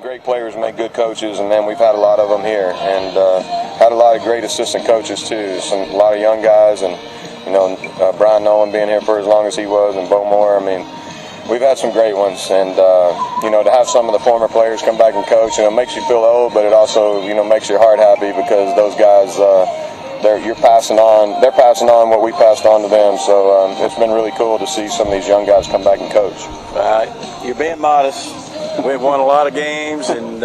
Great players make good coaches, and man, we've had a lot of them here, and had a lot of great assistant coaches too. A lot of young guys, and Brian Nolan being here for as long as he was, and Bo Moore. I mean, we've had some great ones, and to have some of the former players come back and coach, it makes you feel old, but it also makes your heart happy because those guys. They're passing on what we passed on to them. So it's been really cool to see some of these young guys come back and coach. You're being modest. We've won a lot of games, and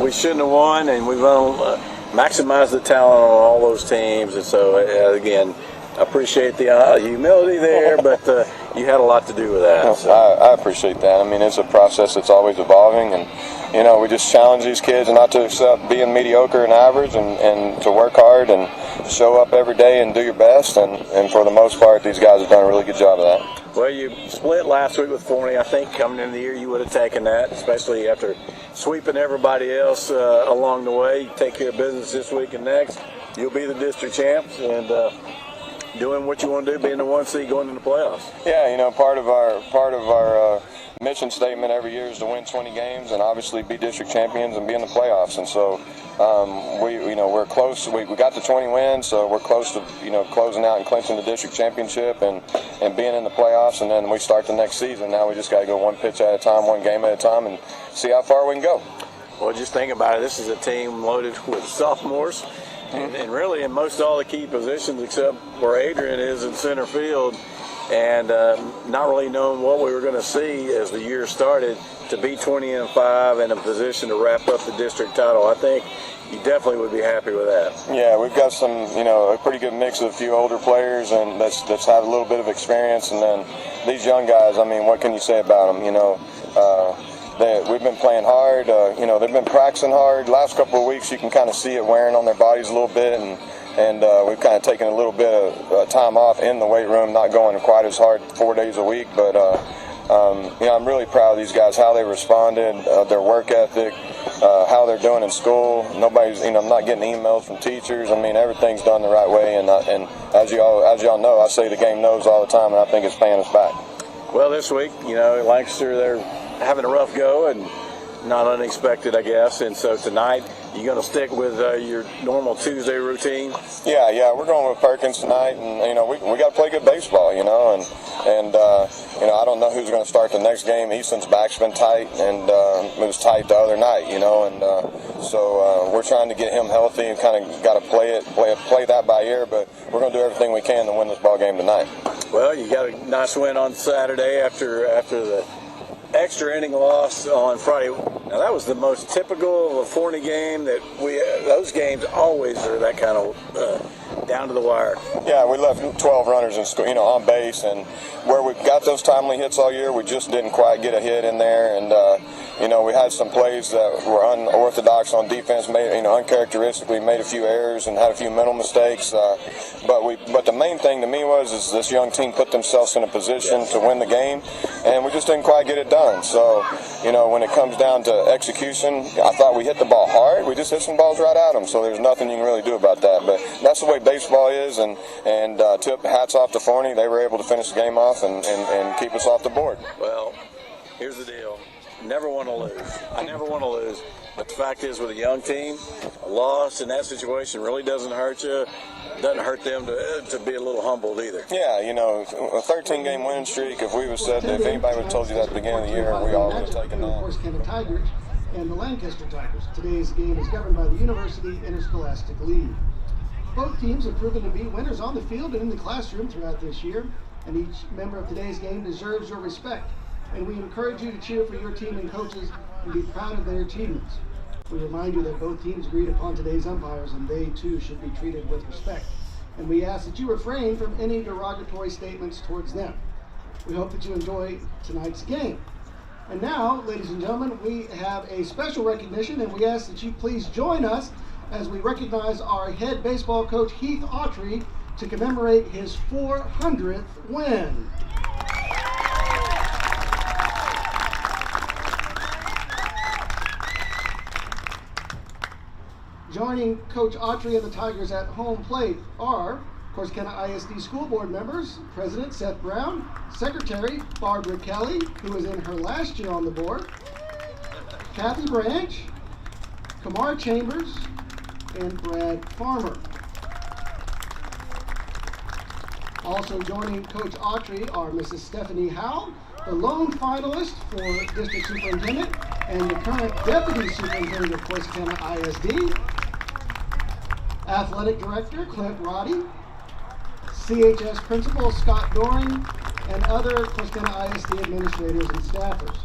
we shouldn't have won, and we've maximized the talent on all those teams. And so, again, I appreciate the humility there, but you had a lot to do with that. So. I appreciate that. I mean, it's a process that's always evolving, and we just challenge these kids not to accept being mediocre and average, and to work hard and show up every day and do your best. And for the most part, these guys have done a really good job of that. Well, you split last week with Forney. I think coming into the year you would have taken that, especially after sweeping everybody else along the way. You take care of business this week and next. You'll be the district champs and doing what you want to do, being the 1 seed going into the playoffs. Yeah, part of our mission statement every year is to win 20 games and obviously be district champions and be in the playoffs. And so we're close. We got to 20 wins, so we're close to closing out and clinching the district championship and being in the playoffs. And then we start the next season. Now we just got to go one pitch at a time, one game at a time, and see how far we can go. Well, just think about it. This is a team loaded with sophomores, and really in most all the key positions except where Adrian is in center field. And not really knowing what we were going to see as the year started, to be 20-5 and in a position to wrap up the district title. I think you definitely would be happy with that. Yeah, we've got some, a pretty good mix of a few older players and that's had a little bit of experience, and then these young guys. I mean, what can you say about them? We've been playing hard. They've been practicing hard. Last couple of weeks, you can kind of see it wearing on their bodies a little bit, and we've kind of taken a little bit of time off in the weight room, not going quite as hard 4 days a week. But I'm really proud of these guys, how they responded, their work ethic, how they're doing in school. I'm not getting emails from teachers. I mean, everything's done the right way. And as y'all know, I say the game knows all the time, and I think it's paying us back. Well, this week, Lancaster, they're having a rough go, and not unexpected, I guess. And so tonight, you going to stick with your normal Tuesday routine? Yeah, we're going with Perkins tonight, and we got to play good baseball, and I don't know who's going to start the next game. Easton's back's been tight, and it was tight the other night, so we're trying to get him healthy and kind of got to play that by ear, but we're going to do everything we can to win this ball game tonight. Well, you got a nice win on Saturday after the extra inning loss on Friday. Now that was the most typical of a Forney game that those games always are that kind of down to the wire. Yeah, we left 12 runners on base, and where we got those timely hits all year, we just didn't quite get a hit in there. And we had some plays that were unorthodox on defense, uncharacteristically made a few errors and had a few mental mistakes. But the main thing to me is this young team put themselves in a position to win the game, and we just didn't quite get it done. So, when it comes down to execution, I thought we hit the ball hard. We just hit some balls right at them. So there's nothing you can really do about that. But that's the way baseball is, and tip hats off to Forney. They were able to finish the game off and keep us off the board. Well, here's the deal. Never want to lose. I never want to lose. But the fact is, with a young team, a loss in that situation really doesn't hurt you. It doesn't hurt them to be a little humbled either. Yeah, a 13-game winning streak, if anybody would have told you that at the beginning of the year, we all would have taken that. Corsicana Tigers and the Lancaster Tigers. Today's game is governed by the University Interscholastic League. Both teams have proven to be winners on the field and in the classroom throughout this year, and each member of today's game deserves your respect. And we encourage you to cheer for your team and coaches and be proud of their achievements. We remind you that both teams agreed upon today's umpires, and they too should be treated with respect. And we ask that you refrain from any derogatory statements towards them. We hope that you enjoy tonight's game. And now, ladies and gentlemen, we have a special recognition, and we ask that you please join us as we recognize our head baseball coach, Heath Autry, to commemorate his 400th win. Joining Coach Autry and the Tigers at home plate are Corsicana ISD School Board members, President Seth Brown, Secretary Barbara Kelly, who is in her last year on the board, Kathy Branch, Kamar Chambers, and Brad Farmer. Also joining Coach Autry are Mrs. Stephanie Howell, the lone finalist for District Superintendent and the current Deputy Superintendent of Corsicana ISD, Athletic Director Clint Roddy, CHS Principal Scott Doring, and other Corsicana ISD administrators and staffers.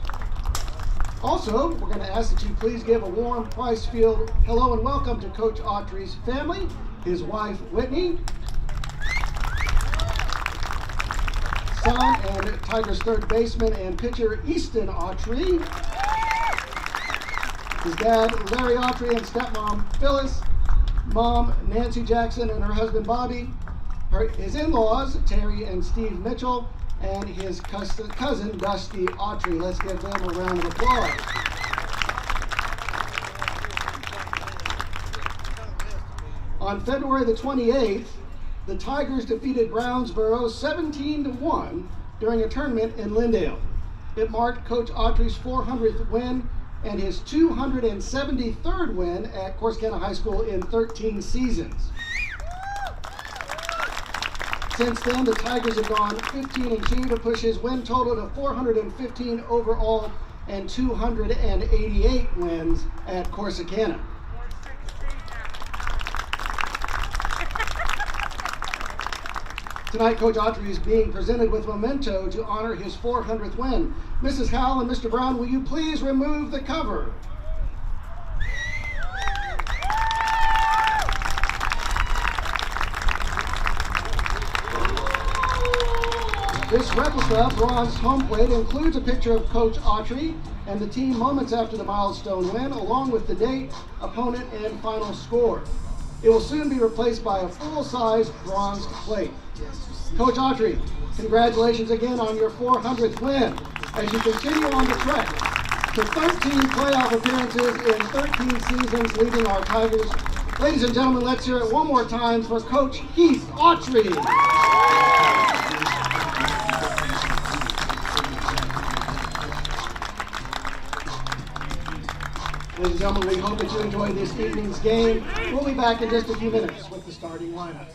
Also, we're going to ask that you please give a warm Pricefield hello and welcome to Coach Autry's family, his wife Whitney, son and Tigers third baseman and pitcher Easton Autry, his dad Larry Autry and stepmom Phyllis, mom Nancy Jackson and her husband Bobby, his in-laws Terry and Steve Mitchell, and his cousin Dusty Autry. Let's give them a round of applause. On February the 28th, the Tigers defeated Brownsboro 17-1 during a tournament in Lindale. It marked Coach Autry's 400th win and his 273rd win at Corsicana High School in 13 seasons. Since then, the Tigers have gone 15-2 to push his win total to 415 overall and 288 wins at Corsicana. Tonight, Coach Autry is being presented with memento to honor his 400th win. Mrs. Howell and Mr. Brown, will you please remove the cover? This replica bronze home plate includes a picture of Coach Autry and the team moments after the milestone win, along with the date, opponent, and final score. It will soon be replaced by a full-size bronze plate. Coach Autry, congratulations again on your 400th win as you continue on the trek to 13 playoff appearances in 13 seasons, leading our Tigers. Ladies and gentlemen, let's hear it one more time for Coach Heath Autry. Ladies and gentlemen, we hope that you enjoyed this evening's game. We'll be back in just a few minutes with the starting lineups.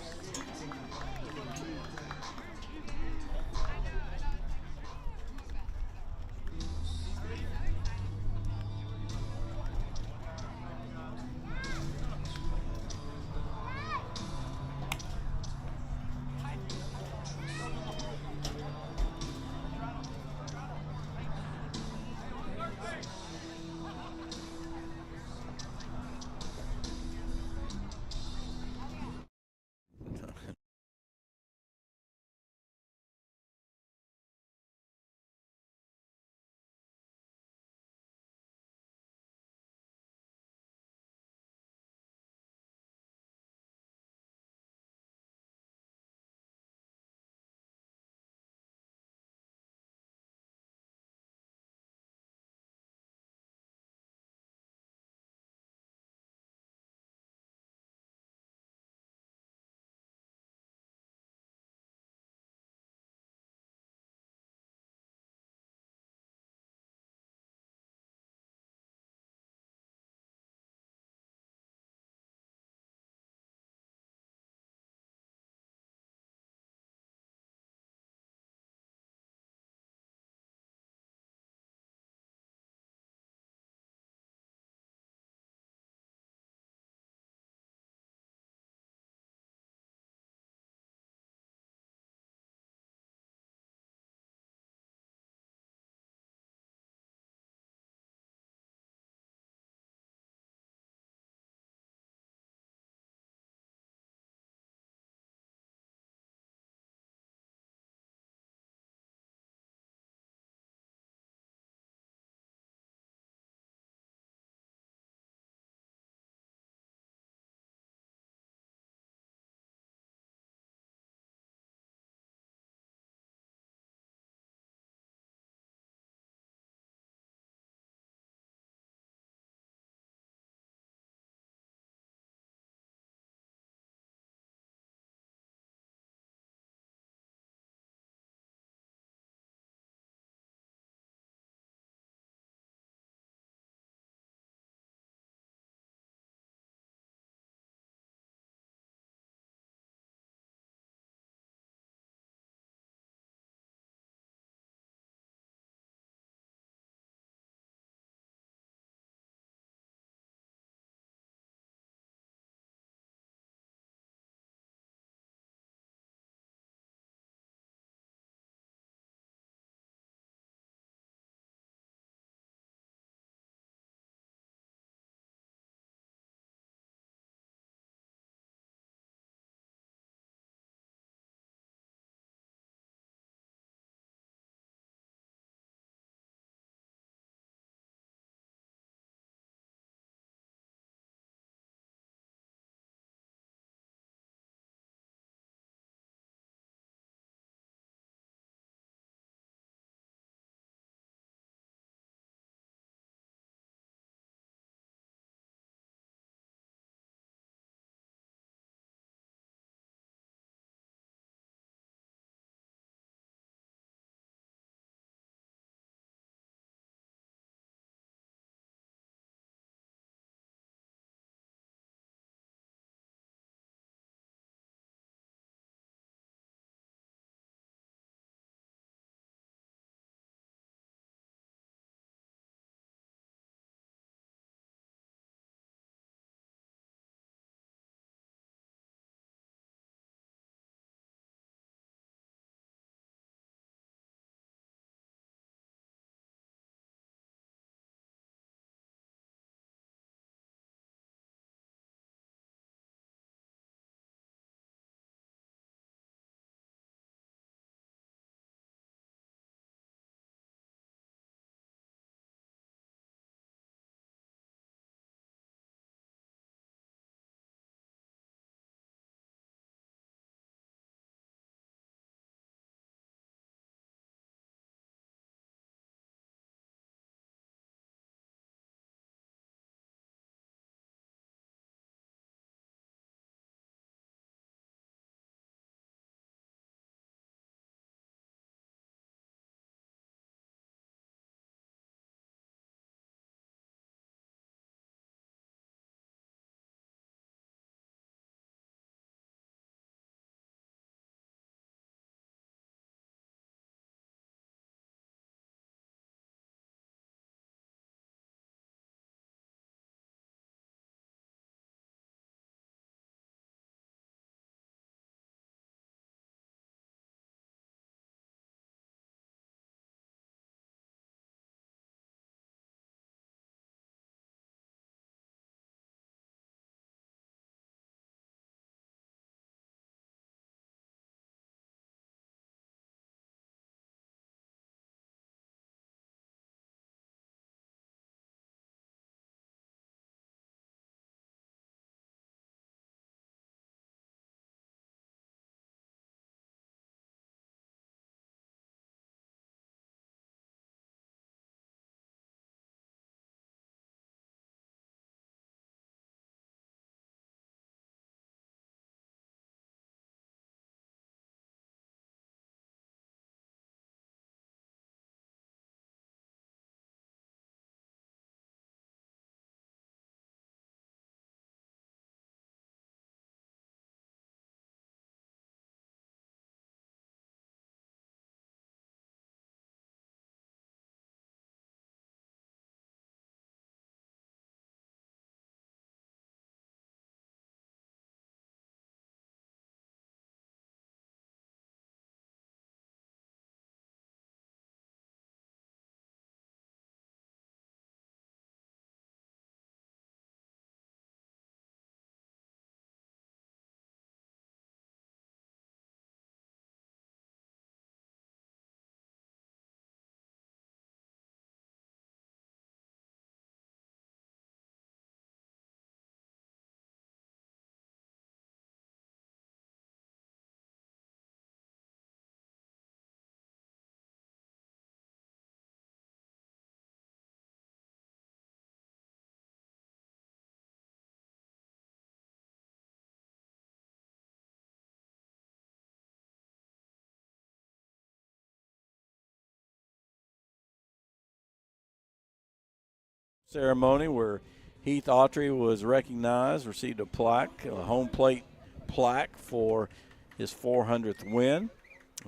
ceremony where Heath Autry was recognized, received a plaque, a home plate plaque for his 400th win.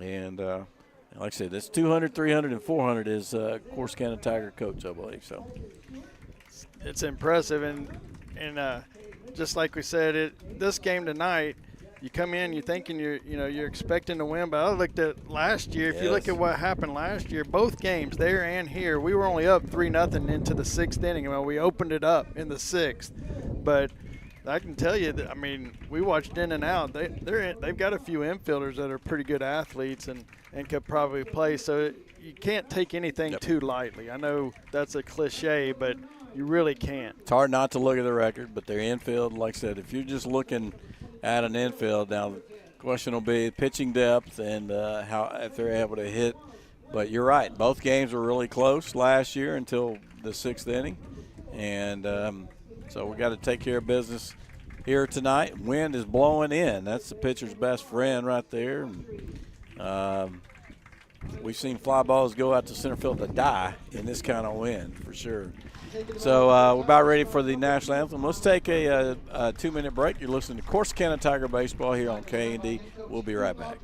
And like I said, this 200, 300, and 400 is Corsicana Tiger coach, I believe. So it's impressive, and just like we said, this game tonight, you come in, you're thinking you're expecting to win, but I looked at last year. If you look at what happened last year, both games there and here, we were only up 3-0 into the 6th inning. Well, we opened it up in the 6th, but I can tell you that, I mean, we watched in and out. They've got a few infielders that are pretty good athletes and could probably play. So you can't take anything too lightly. I know that's a cliche, but you really can't. It's hard not to look at the record, but their infield, like I said, if you're just looking at an infield, now the question will be pitching depth and how if they're able to hit. But you're right, both games were really close last year until the 6th inning, and so we got to take care of business here tonight. Wind is blowing in. That's the pitcher's best friend right there. We've seen fly balls go out to center field to die in this kind of wind for sure. So we're about ready for the national anthem. Let's take a 2-minute break. You're listening to Corsicana Tiger Baseball here on K&D. We'll be right back.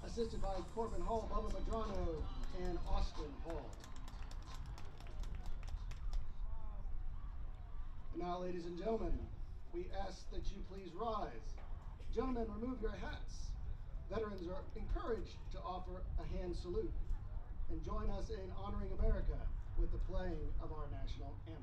Assisted by Corbin Hall, Bubba Madrano, and Austin Hall. And now, ladies and gentlemen, we ask that you please rise. Gentlemen, remove your hats. Veterans are encouraged to offer a hand salute and join us in honoring America with the playing of our national anthem.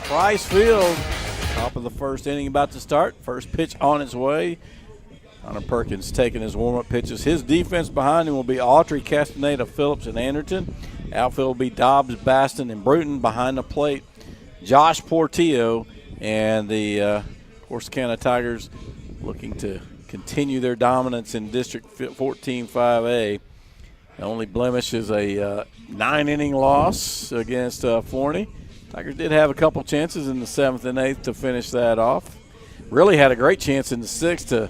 Price Field, top of the 1st inning about to start. First pitch on its way. Connor Perkins taking his warm-up pitches. His defense behind him will be Autry, Castaneda, Phillips, and Anderton. Outfield will be Dobbs, Baston, and Bruton. Behind the plate, Josh Portillo, and the Corsicana Tigers looking to continue their dominance in District 14-5A. The only blemish is a 9-inning loss against Forney. Tigers did have a couple chances in the 7th and 8th to finish that off. Really had a great chance in the 6th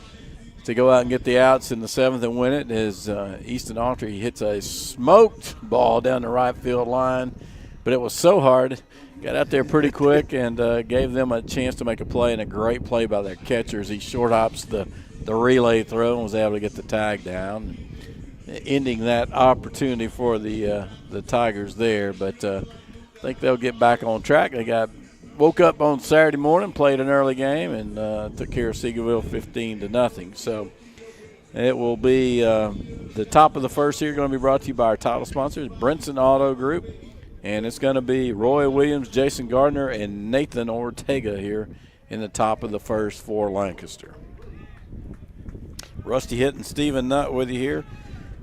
to go out and get the outs in the 7th and win it as Easton Autry hits a smoked ball down the right field line. But it was so hard, got out there pretty quick and gave them a chance to make a play, and a great play by their catchers. He short hops the relay throw and was able to get the tag down, ending that opportunity for the Tigers there. But I think they'll get back on track. They woke up on Saturday morning, played an early game, and took care of Seagoville 15-0. So it will be the top of the 1st here, going to be brought to you by our title sponsors, Brinson Auto Group, and it's going to be Roy Williams, Jason Gardner, and Nathan Ortega here in the top of the 1st for Lancaster. Rusty Hitt and Stephen Nutt with you here.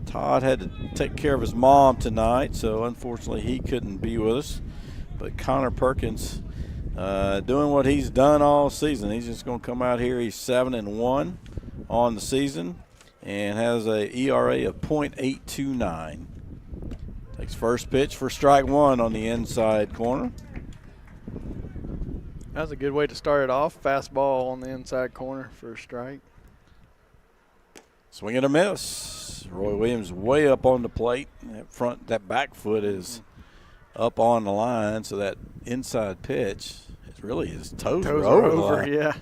Todd had to take care of his mom tonight, so unfortunately he couldn't be with us. But Connor Perkins doing what he's done all season. He's just going to come out here. He's 7-1 on the season and has a ERA of .829. Takes first pitch for strike one on the inside corner. That's a good way to start it off. Fastball on the inside corner for a strike. Swing and a miss. Roy Williams way up on the plate. That back foot is up on the line, so that inside pitch is really his toes are over the line. Yeah.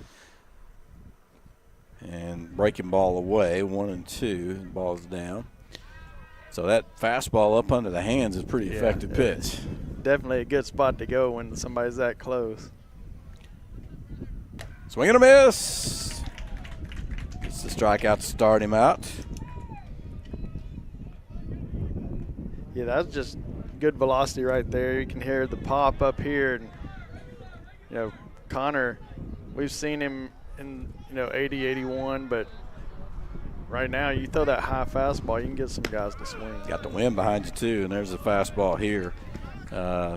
And breaking ball away, 1-2. The ball's down. So that fastball up under the hands is a pretty effective pitch. Definitely a good spot to go when somebody's that close. Swing and a miss. It's the strikeout to start him out. Yeah, that's just good velocity right there. You can hear the pop up here. And, you know, Connor, we've seen him in, 80, 81, but right now you throw that high fastball, you can get some guys to swing. Got the wind behind you, too, and there's the fastball here.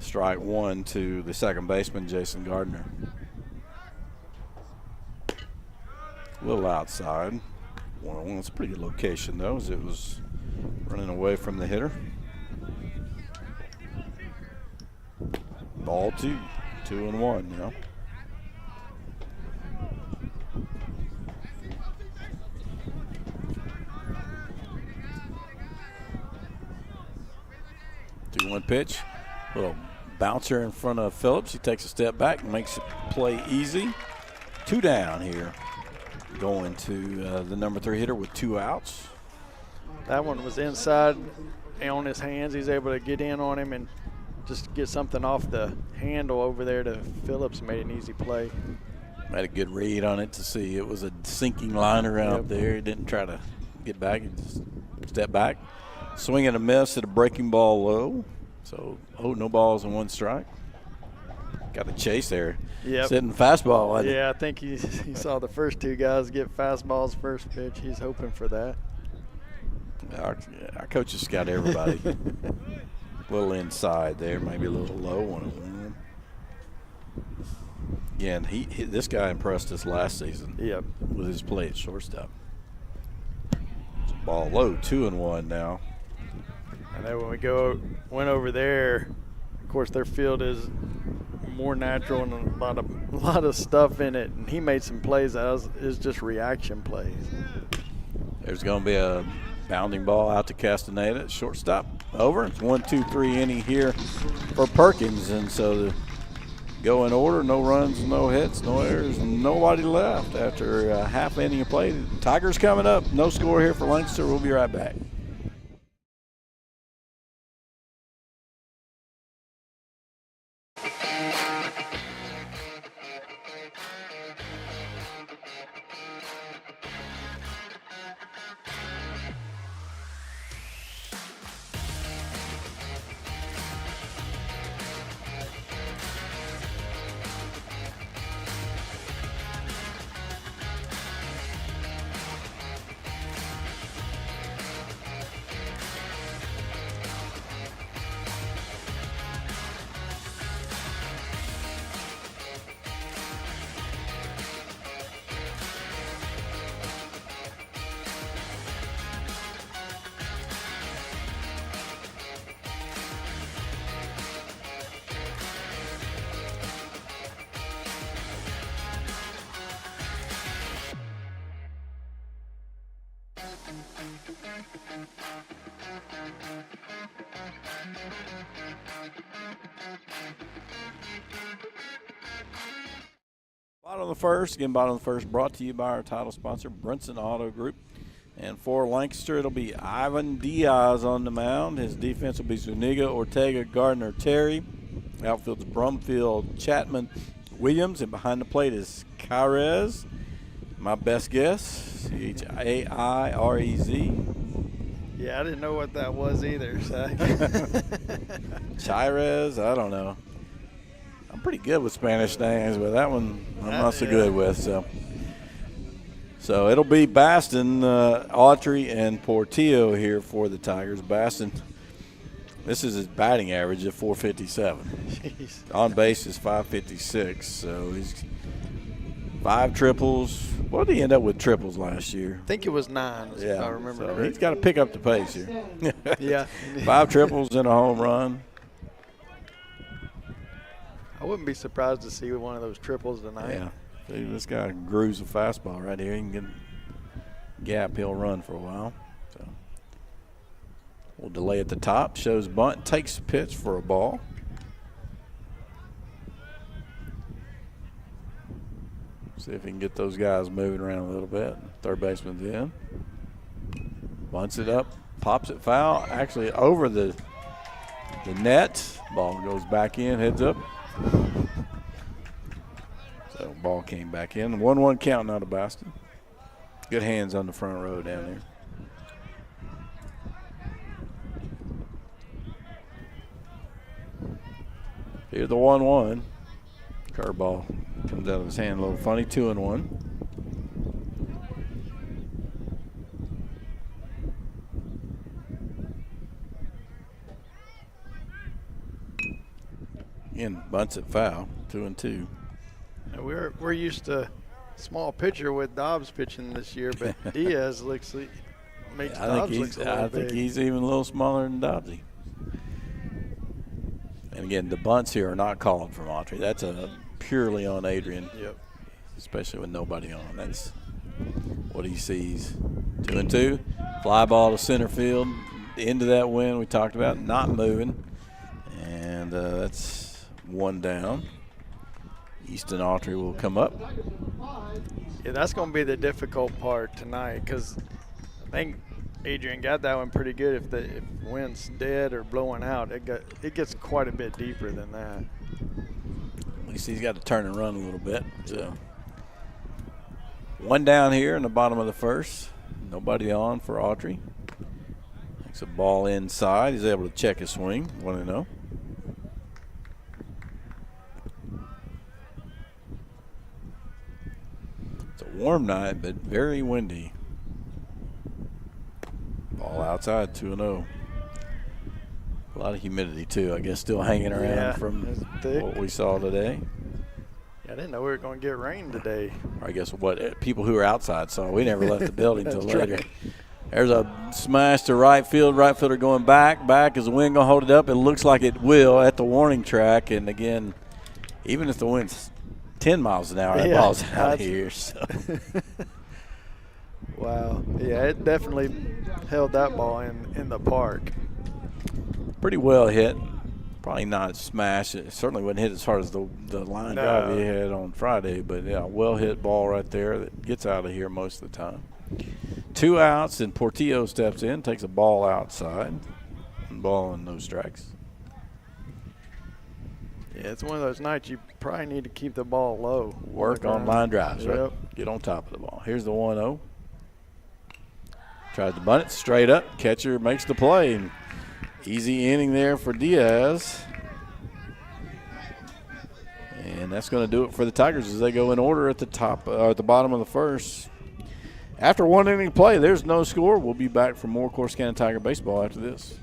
Strike one to the second baseman, Jason Gardner. A little outside. 1-1. It's a pretty good location, though, as it was running away from the hitter. Ball 2. 2-1, you know. One pitch, little bouncer in front of Phillips. He takes a step back and makes it play easy. 2 down here, going to the number 3 hitter with 2 outs. That one was inside on his hands. He's able to get in on him and just get something off the handle over there to Phillips. Made an easy play. Had a good read on it to see it was a sinking liner out there. He didn't try to get back. He just stepped back. Swing and a miss at a breaking ball low. So, no balls and 1 strike. Got a chase there. Yep. Sitting fastball. I think he saw the first 2 guys get fastballs first pitch. He's hoping for that. Our coaches scout everybody. A little inside there, maybe a little low one. Again, this guy impressed us last season. Yep. With his play at shortstop. It's a ball low, 2-1 now. And then when we went over there, of course their field is more natural and a lot of stuff in it. And he made some plays that is just reaction plays. There's going to be a bounding ball out to Castaneda, shortstop. Over. It's 1-2-3 inning here for Perkins, and so go in order. No runs, no hits, no errors, nobody left after a half inning of play. Tigers coming up. No score here for Lancaster. We'll be right back. Bottom of the first, again, bottom of the first, brought to you by our title sponsor, Brinson Auto Group. And for Lancaster, it'll be Ivan Diaz on the mound. His defense will be Zuniga, Ortega, Gardner, Terry. Outfield's Brumfield, Chapman, Williams. And behind the plate is Cairez. My best guess, Chairez. Yeah, I didn't know what that was either. So. Chairez, I don't know. I'm pretty good with Spanish names, but that one I'm not so good with. So it'll be Baston, Autry, and Portillo here for the Tigers. Baston This is his batting average at 457. Jeez. On base is 556. So he's 5 triples. What did he end up with triples last year? I think it was 9, if I remember so correctly. he's got to pick up the pace here. Yeah. 5 triples and a home run. I wouldn't be surprised to see one of those triples tonight. Yeah. See, this guy grooves a fastball right here. He can get gap, he'll run for a while. So we'll delay at the top. Shows bunt, takes pitch for a ball. See if he can get those guys moving around a little bit. Third baseman's in. Bunts it up, pops it foul. Actually over the net. Ball goes back in, heads up. So ball came back in. 1-1 count out of Boston. Good hands on the front row down there. Here's the 1-1. Curveball comes out of his hand a little funny. 2-1. Again, bunts it foul. 2-2. We're used to small pitcher with Dobbs pitching this year, but Diaz makes Dobbs look a little I think big. he's even a little smaller than Dobbsy. And again, the bunts here are not called from Autry. That's purely on Adrian. Yep. Especially with nobody on. That's what he sees. 2-2. Fly ball to center field. Into that wind we talked about, not moving. And that's 1 down. Easton Autry will come up. Yeah, that's going to be the difficult part tonight because I think Adrian got that one pretty good. If the wind's dead or blowing out, it gets quite a bit deeper than that. At least he's got to turn and run a little bit. So 1 down here in the bottom of the first. Nobody on for Autry. Takes a ball inside. He's able to check his swing. 1-0. It's a warm night, but very windy. Ball outside, 2-0. A lot of humidity, too, I guess, still hanging around from what we saw today. Yeah, I didn't know we were going to get rain today. Or I guess what people who were outside saw. We never left the building until later. Right. There's a smash to right field. Right fielder going back. Is the wind going to hold it up? It looks like it will at the warning track. And, again, even if the wind's 10 miles an hour, that ball's out of here. So. Wow. Yeah, it definitely held that ball in the park. Pretty well hit. Probably not smash. It certainly wouldn't hit as hard as the line drive he had on Friday. But, yeah, well-hit ball right there that gets out of here most of the time. 2 outs, and Portillo steps in, takes a ball outside. Ball and no strikes. Yeah, it's one of those nights you probably need to keep the ball low. Work on line drives, right? Yep. Get on top of the ball. Here's the 1-0. Tries to bunt it straight up. Catcher makes the play. And easy inning there for Diaz. And that's going to do it for the Tigers as they go in order at the top, at the bottom of the first. After 1 inning play, there's no score. We'll be back for more Corsicana Tiger baseball after this.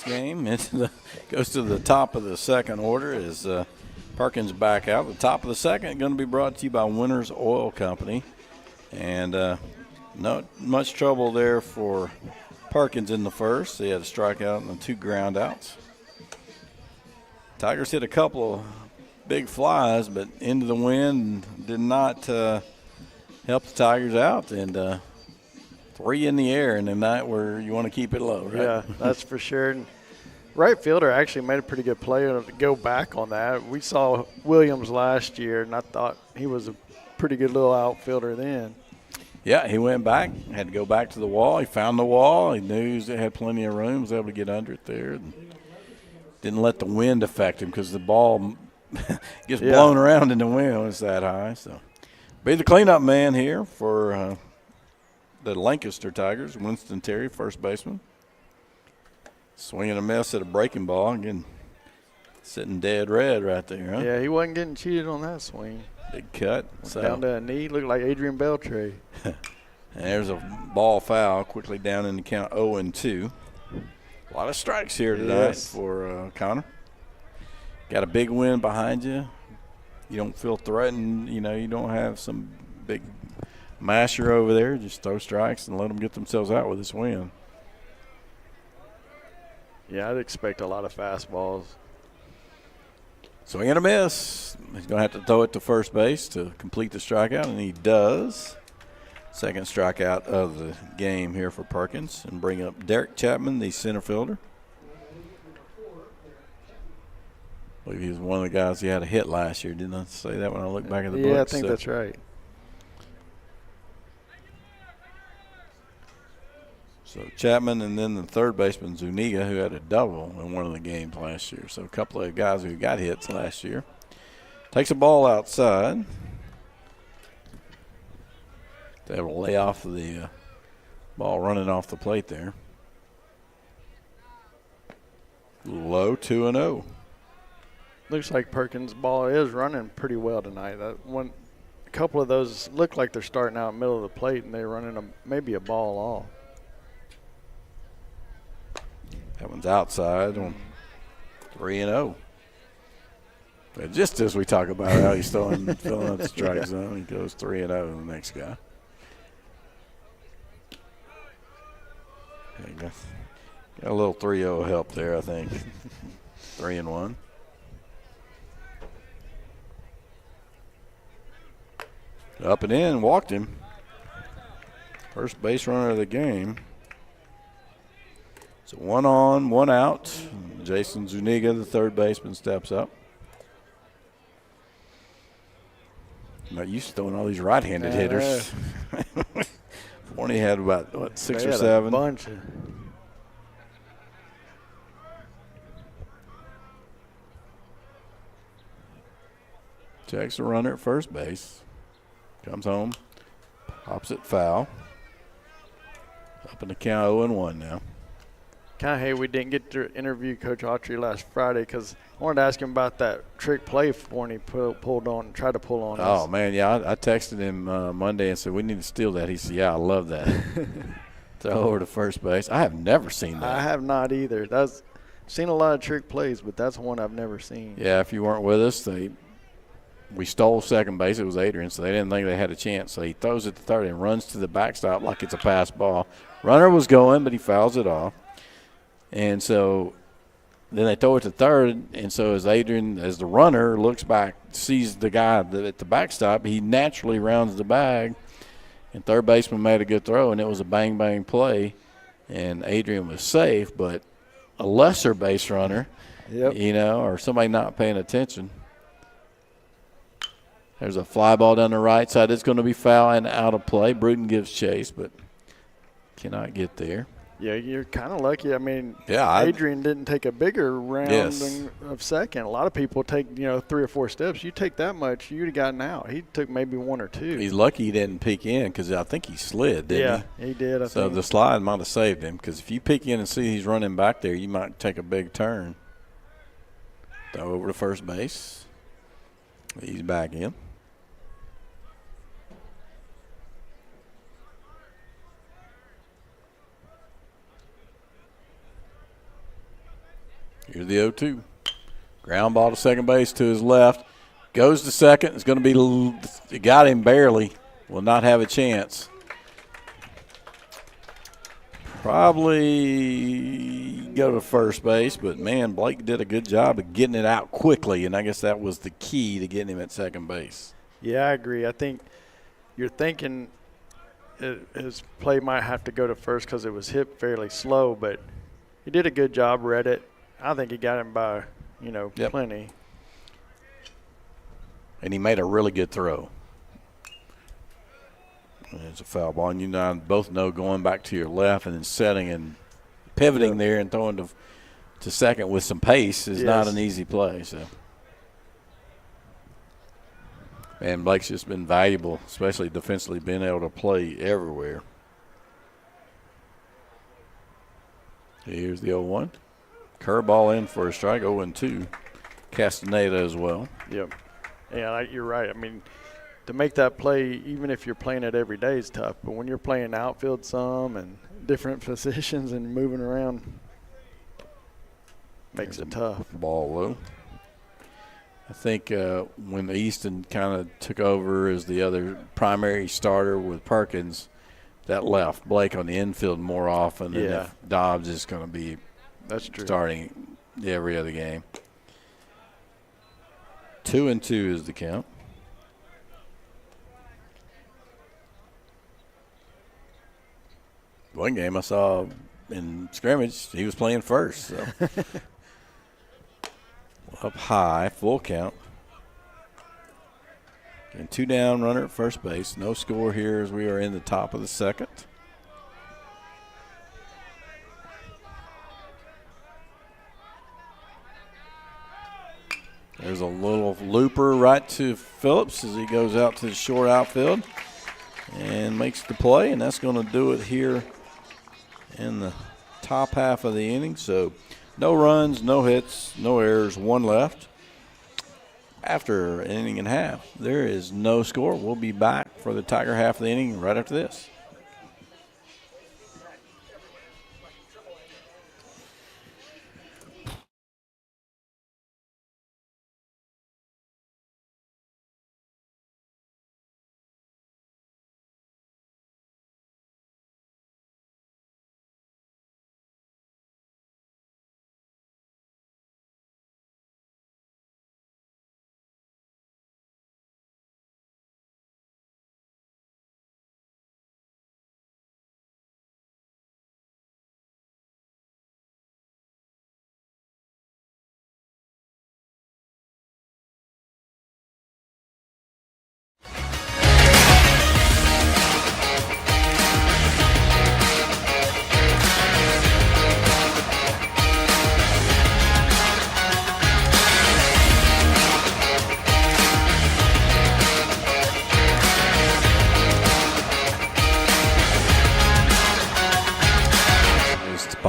Game goes to the top of the second order as Perkins back out. The top of the second going to be brought to you by Winners Oil Company. And not much trouble there for Perkins in the first. He had a strikeout and 2 ground outs. Tigers hit a couple of big flies, but into the wind did not help the Tigers out. And 3 in the air in the night where you want to keep it low, right? Yeah, that's for sure. And right fielder actually made a pretty good play to go back on that. We saw Williams last year, and I thought he was a pretty good little outfielder then. Yeah, he went back, had to go back to the wall. He found the wall. He knew he had plenty of room, was able to get under it there. And didn't let the wind affect him because the ball gets blown around in the wind when it's that high. So, be the cleanup man here for the Lancaster Tigers. Winston Terry, first baseman. Swinging a miss at a breaking ball. Again, sitting dead red right there, huh? Yeah, he wasn't getting cheated on that swing. Big cut. So. Down to a knee, looked like Adrian Beltre. And there's a ball foul quickly down in the count 0-2. A lot of strikes here tonight for Connor. Got a big win behind you. You don't feel threatened. You know, you don't have some big masher over there. Just throw strikes and let them get themselves out with this win. Yeah, I'd expect a lot of fastballs. Swing and a miss. He's going to have to throw it to first base to complete the strikeout, and he does. Second strikeout of the game here for Perkins, and bring up Derek Chapman, the center fielder. I believe he was one of the guys who had a hit last year. Didn't I say that when I look back at the books? Yeah, I think that's right. So Chapman, and then the third baseman, Zuniga, who had a double in one of the games last year. So a couple of guys who got hits last year. Takes a ball outside. They have a lay off of the ball running off the plate there. Low 2-0. Looks like Perkins' ball is running pretty well tonight. A couple of those look like they're starting out middle of the plate, and they're running maybe a ball off. That one's outside on 3-0. But just as we talk about how he's filling up the strike zone, he goes 3-0 to the next guy. Got a little 3-0 help there, I think. 3-1. Up and in, walked him. First base runner of the game. So 1 on, 1 out. Jason Zuniga, the third baseman, steps up. I'm not used to throwing all these right-handed hitters. Forney had about, 6 or 7? A bunch. Checks the runner at first base. Comes home. Pops it foul. Up in the count 0-1 now. Kind of hate we didn't get to interview Coach Autry last Friday because I wanted to ask him about that trick play Forney pulled on, tried to pull on us. Oh, man, yeah, I texted him Monday and said, we need to steal that. He said, yeah, I love that. Throw over to first base. I have never seen that. I have not either. I've seen a lot of trick plays, but that's one I've never seen. Yeah, if you weren't with us, we stole second base. It was Adrian, so they didn't think they had a chance. So he throws it to third and runs to the backstop like it's a pass ball. Runner was going, but he fouls it off. And so then they throw it to third, and so as Adrian, as the runner, looks back, sees the guy at the backstop, he naturally rounds the bag, and third baseman made a good throw, and it was a bang-bang play, and Adrian was safe, but a lesser base runner, or somebody not paying attention. There's a fly ball down the right side. It's going to be foul and out of play. Bruton gives chase, but cannot get there. Yeah, you're kind of lucky. I mean, Adrian didn't take a bigger round of second. A lot of people take, 3 or 4 steps. You take that much, you'd have gotten out. He took maybe 1 or 2. He's lucky he didn't peek in because I think he slid, didn't he? Yeah, he did. So the slide might have saved him because if you peek in and see he's running back there, you might take a big turn. Throw over to first base. He's back in. Here's the 0-2. Ground ball to second base to his left. Goes to second. It's going to be – it got him barely. will not have a chance. Probably go to first base, but, man, Blake did a good job of getting it out quickly, and I guess that was the key to getting him at second base. Yeah, I agree. I think you're thinking his play might have to go to first because it was hit fairly slow, but he did a good job, read it. I think he got him by, plenty. And he made a really good throw. It's a foul ball, and you and I both know going back to your left and then setting and pivoting there and throwing to second with some pace is not an easy play. So, and Blake's just been valuable, especially defensively, being able to play everywhere. Here's the 0-1. Curveball in for a strike, 0-2. Castaneda as well. Yep. Yeah, you're right. I mean, to make that play, even if you're playing it every day, is tough. But when you're playing outfield some and different positions and moving around, makes it tough. Ball low. I think when Easton kind of took over as the other primary starter with Perkins, that left Blake on the infield more often than if Dobbs is going to be starting every other game. 2-2 is the count. One game I saw in scrimmage, he was playing first. So. Up high, full count. And 2 down, runner at first base. No score here as we are in the top of the second. There's a little looper right to Phillips as he goes out to the short outfield and makes the play, and that's going to do it here in the top half of the inning. So no runs, no hits, no errors, 1 left. After an inning and a half, there is no score. We'll be back for the Tiger half of the inning right after this.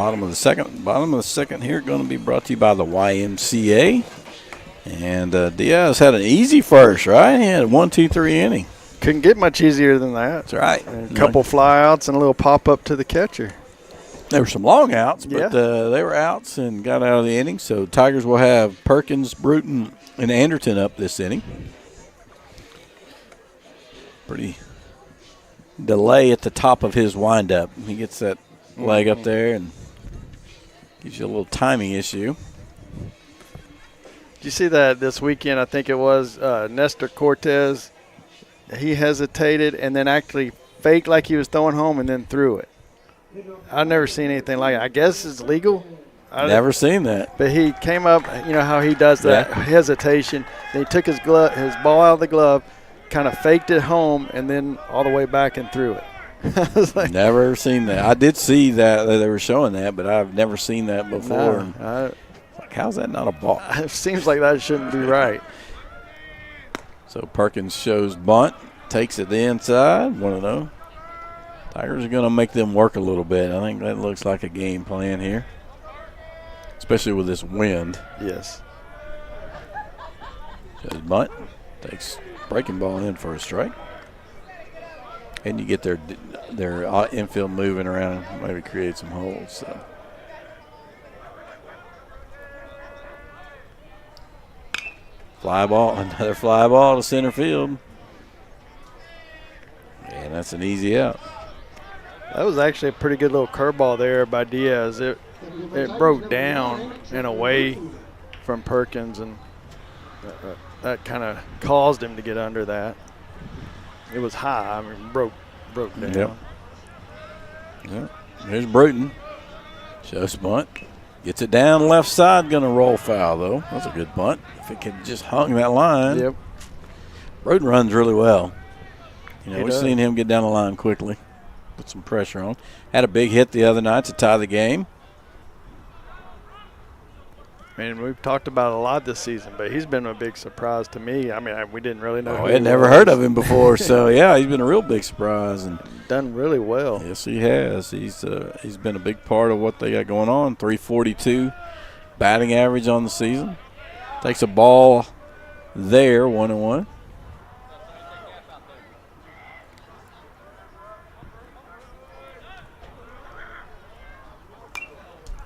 Bottom of the second here, going to be brought to you by the YMCA. And Diaz had an easy first, right? He had a 1-2-3 inning. Couldn't get much easier than that. That's right. And a couple fly outs and a little pop up to the catcher. There were some long outs, but they were outs and got out of the inning. So Tigers will have Perkins, Bruton, and Anderton up this inning. Pretty delay at the top of his windup. He gets that leg up there and gives you a little timing issue. Did you see that this weekend? I think it was Nestor Cortez. He hesitated and then actually faked like he was throwing home and then threw it. I've never seen anything like it. I guess it's legal. Never seen that. But he came up, you know how he does that hesitation. Then he took his ball out of the glove, kind of faked it home, and then all the way back and threw it. Never seen that. I did see that they were showing that, but I've never seen that before. How's that not a ball? It seems like that shouldn't be right. So Perkins shows bunt, takes it the inside, 1-0. Tigers are going to make them work a little bit. I think that looks like a game plan here, especially with this wind. Yes. Shows bunt, takes breaking ball in for a strike. And you get their infield moving around, maybe create some holes. So. Fly ball, another fly ball to center field. That's an easy out. That was actually a pretty good little curveball there by Diaz. It broke down and away from Perkins, and that kind of caused him to get under that. It was high. I mean, broke down. Yep. Yep. There's Bruton. Shows bunt. Gets it down left side. Going to roll foul, though. That's a good bunt. If it could just hung that line. Yep. Bruton runs really well. You know, He we've does. seen him get down the line quickly. Put some pressure on. Had a big hit the other night to tie the game. I mean, we've talked about it a lot this season, but he's been a big surprise to me. I mean, we didn't really know. Oh, who I he had never was. heard of him before, so yeah, he's been a real big surprise, and Done really well. yes, he has. He's been a big part of what they got going on. 342 batting average on the season. Takes a ball there, 1-1.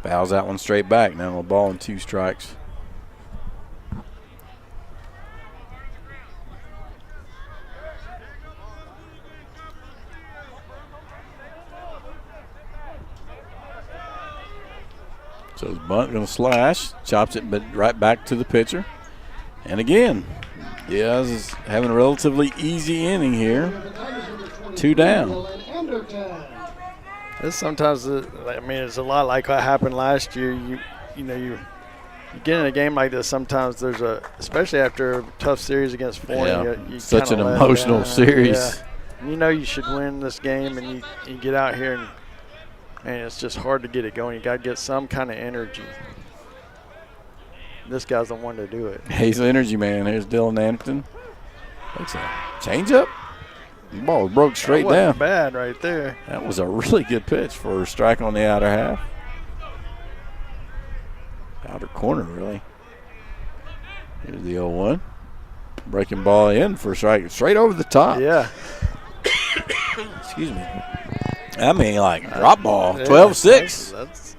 Fouls that one straight back. Now a ball and 2 strikes. So his bunt going to slash, chops it but right back to the pitcher. And again, Diaz is having a relatively easy inning here. 2 down. This sometimes, I mean, it's a lot like what happened last year. You get in a game like this. Sometimes there's especially after a tough series against Florida. Yeah, you such an kinda let it emotional down. series. Yeah. You know you should win this game, and you get out here and it's just hard to get it going. You got to get some kind of energy. This guy's the one to do it. He's an energy man. Here's Dylan Anderton. Takes a changeup. The ball broke straight That wasn't down. bad right there. That was a really good pitch for a strike on the outer half. Outer corner, really. Here's the 0-1. Breaking ball in for a strike. Straight over the top. Yeah. Excuse me. I mean, like, drop ball. Yeah, 12-6. That's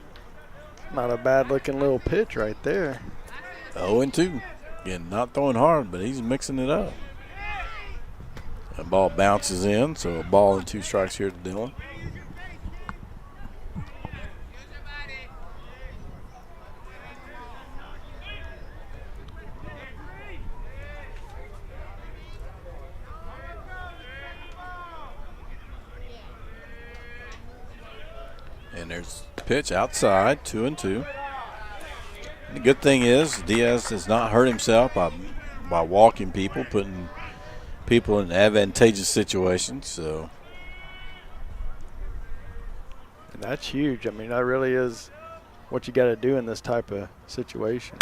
not a bad looking little pitch right there. 0-2. Again, not throwing hard, but he's mixing it up. That ball bounces in, so a ball and 2 strikes here to Dylan. And there's the pitch outside, 2-2. The good thing is Diaz has not hurt himself by walking people, putting people in advantageous situations. So And that's huge. I mean, that really is what you got to do in this type of situation.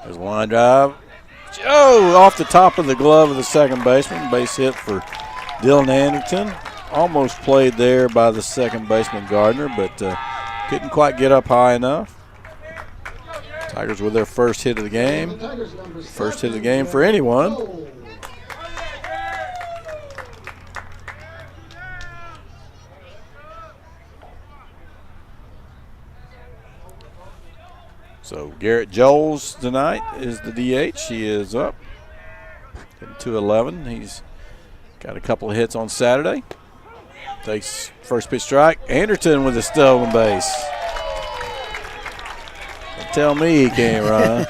there's a line drive. Oh, off the top of the glove of the second baseman. Base hit for Dylan Anderton. Almost played there by the second baseman Gardner, but couldn't quite get up high enough. Tigers with their first hit of the game. First hit of the game for anyone. So Garrett Joles tonight is the DH. He is up getting to 11. He's got a couple of hits on Saturday. Takes first pitch strike. Anderton with a stolen base. Don't tell me he can't run.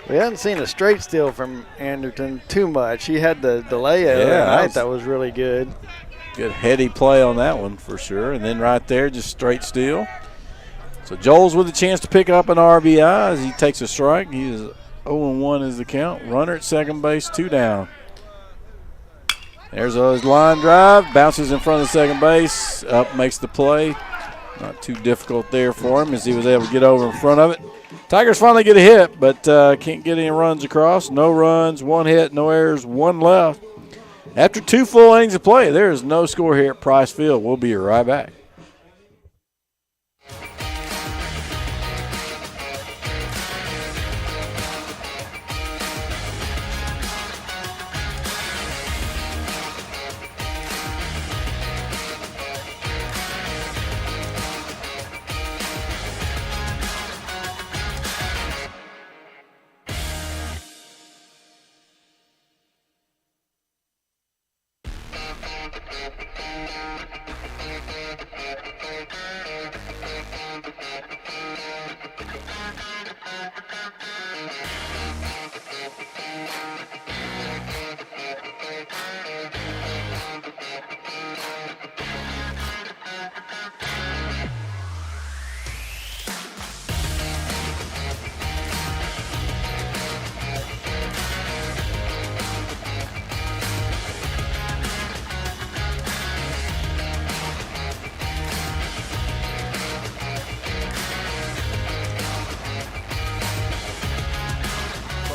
We haven't seen a straight steal from Anderton too much. He had the delay of the night that was really good. Good heady play on that one for sure. And then right there, just straight steal. So Joel's with a chance to pick up an RBI as he takes a strike. He is 0-1 is the count. Runner at second base, 2 down. There's his line drive. Bounces in front of the second base. Up, makes the play. Not too difficult there for him as he was able to get over in front of it. Tigers finally get a hit, but can't get any runs across. No runs, 1 hit, no errors, 1 left. After 2 full innings of play, there is no score here at Price Field. We'll be right back.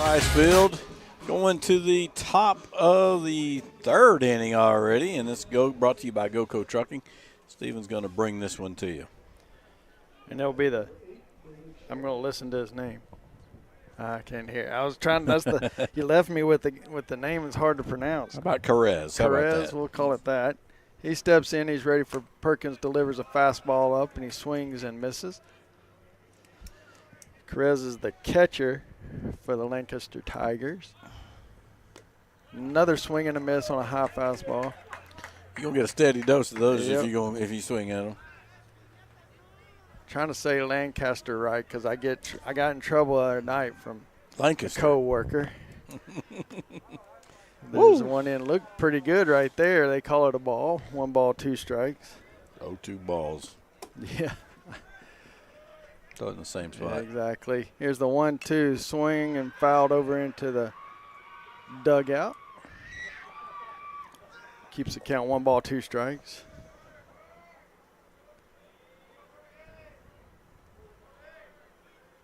Rice Field. Going to the top of the third inning already, and this brought to you by GoCo Trucking. Steven's going to bring this one to you. And it'll be I'm going to listen to his name. I can't hear. I was trying. You left me with the name. It's hard to pronounce. How about Carez? How about that? We'll call it that. He steps in. He's ready for Perkins. Delivers a fastball up, and he swings and misses. Carez is the catcher for the Lancaster Tigers. Another swing and a miss on a high fastball. You're going to get a steady dose of those Yep. if you swing at them. Trying to say Lancaster right because I got in trouble the other night from Lancaster. a co-worker. There's one in. Looked pretty good right there. They call it a ball. 1 ball, 2 strikes. 0-2 balls. Yeah. Throw it in the same spot. Yeah, exactly. Here's the 1-2 swing and fouled over into the dugout. Keeps the count 1 ball, 2 strikes.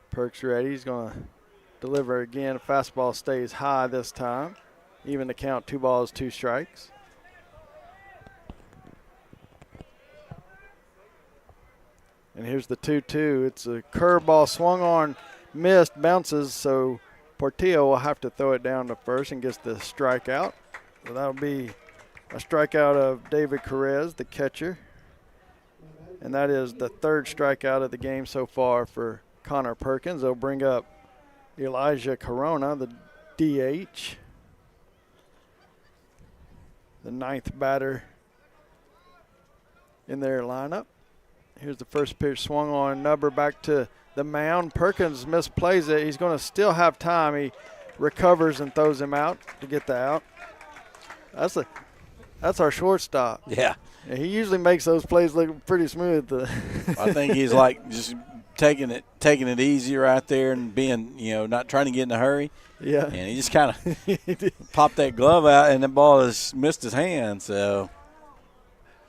Perk's ready. He's going to deliver again. Fastball stays high this time. Even the count 2 balls, 2 strikes. And here's the 2-2. It's a curveball swung on, missed, bounces, so Portillo will have to throw it down to first and gets the strikeout. So that'll be a strikeout of David Carez, the catcher. And that is the 3rd strikeout of the game so far for Connor Perkins. They'll bring up Elijah Corona, the DH, the 9th batter in their lineup. Here's the first pitch swung on, Nubber back to the mound. Perkins misplays it. He's going to still have time. He recovers and throws him out to get the out. That's our shortstop. Yeah. Yeah, he usually makes those plays look pretty smooth. I think he's like just taking it easy right there and being, not trying to get in a hurry. Yeah. And he just kind of popped that glove out, and the ball has missed his hand. So.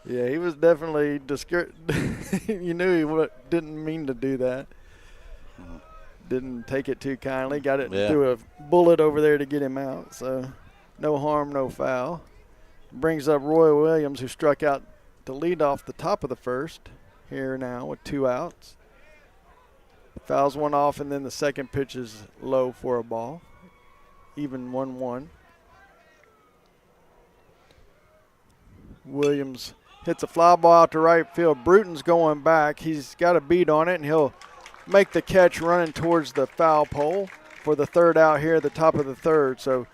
Yeah, he was definitely you knew he didn't mean to do that. Didn't take it too kindly. Got it through a bullet over there to get him out. So no harm, no foul. Brings up Roy Williams, who struck out to lead off the top of the first here now with 2 outs. Fouls one off, and then the second pitch is low for a ball. Even 1-1. Williams hits a fly ball out to right field. Bruton's going back. He's got a beat on it, and he'll make the catch running towards the foul pole for the 3rd out here at the top of the 3rd. So,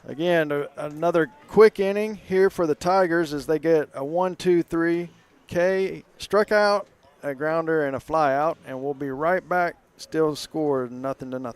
again, another quick inning here for the Tigers as they get a 1-2-3 K, struck out, a grounder, and a fly out, and we'll be right back. Still scored 0-0.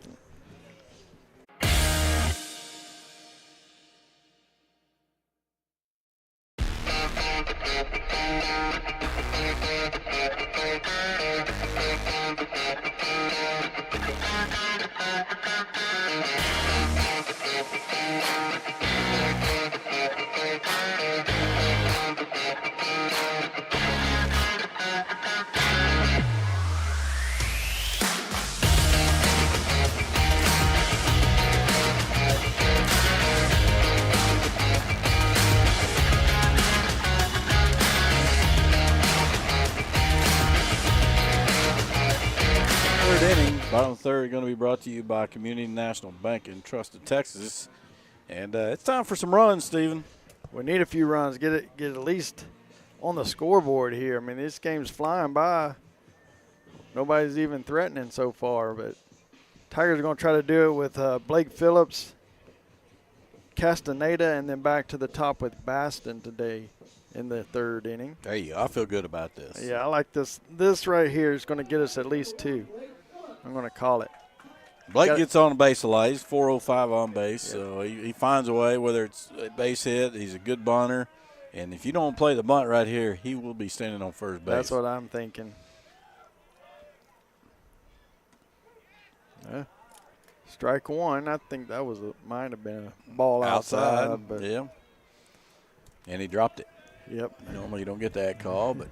Bottom of the 3rd going to be brought to you by Community National Bank and Trust of Texas. And it's time for some runs, Stephen. We need a few runs. Get at least on the scoreboard here. I mean, this game's flying by. Nobody's even threatening so far, but Tigers are going to try to do it with Blake Phillips, Castaneda, and then back to the top with Baston today in the 3rd inning. There you go. I feel good about this. Yeah, I like this. This right here is going to get us at least 2. I'm going to call it. Blake gets on base a lot. He's 405 on base, so he finds a way, whether it's a base hit, he's a good bunter. And if you don't play the bunt right here, he will be standing on first base. That's what I'm thinking. Yeah. Strike 1. I think that might have been a ball outside. But yeah. And he dropped it. Yep. Normally you don't get that call, but.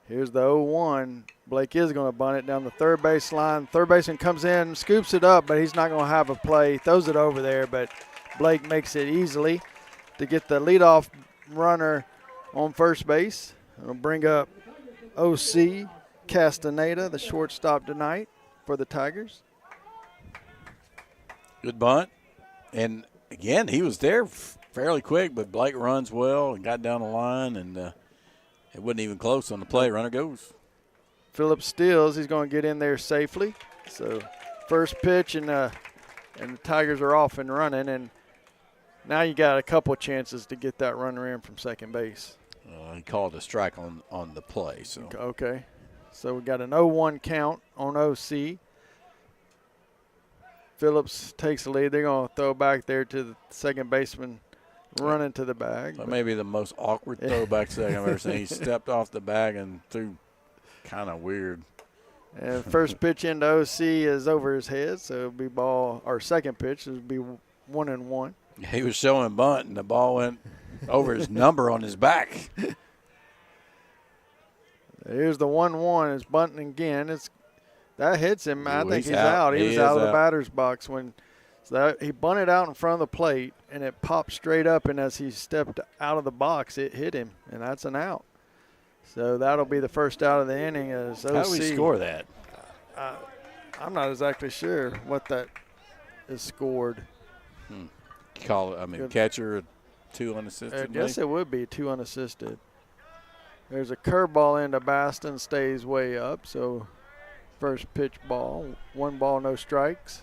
Here's the 0-1. Blake is going to bunt it down the third base line. Third baseman comes in, scoops it up, but he's not going to have a play. Throws it over there, but Blake makes it easily to get the leadoff runner on first base. It'll bring up O.C. Castaneda, the shortstop tonight for the Tigers. Good bunt. And, again, he was there fairly quick, but Blake runs well and got down the line, and it wasn't even close on the play. Runner goes. Phillips steals. He's going to get in there safely. So first pitch, and the Tigers are off and running, and now you got a couple of chances to get that runner in from second base. He called a strike on the play. So Okay. So we got an 0-1 count on OC. Phillips takes the lead. They're going to throw back there to the second baseman running to the bag. That may be the most awkward throwback second I've ever seen. He stepped off the bag and threw kind of weird. And first pitch into OC is over his head, so it'll be ball. Or second pitch will be 1-1. He was showing bunt, and the ball went over his number on his back. Here's the 1-1. It's bunting again. That hits him. I think he's out. out. He was out of the batter's box when he bunted out in front of the plate, and it popped straight up, and as he stepped out of the box, it hit him, and that's an out. So that'll be the first out of the inning. As OC. How do we score that? I'm not exactly sure what that is scored. Call it. Catcher, 2 unassisted. I guess it would be 2 unassisted. There's a curveball into Baston, stays way up. So first pitch ball, 1 ball, no strikes.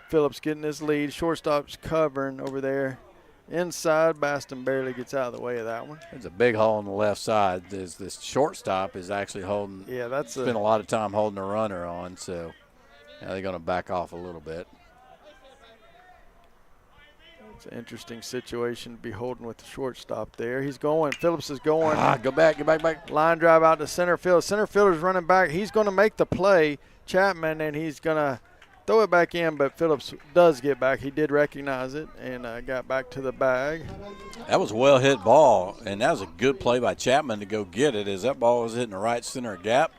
Phillips getting his lead. Shortstop's covering over there. Inside, Baston barely gets out of the way of that one. There's a big hole on the left side. This shortstop is actually holding. Yeah, that's spent a lot of time holding the runner on, so now they're going to back off a little bit. It's an interesting situation to be holding with the shortstop there. He's going. Phillips is going. Go back, get back. Line drive out to center field. Center fielder's running back. He's going to make the play, Chapman, and he's going to throw it back in, but Phillips does get back. He did recognize it and got back to the bag. That was a well-hit ball, and that was a good play by Chapman to go get it as that ball was hitting the right center gap.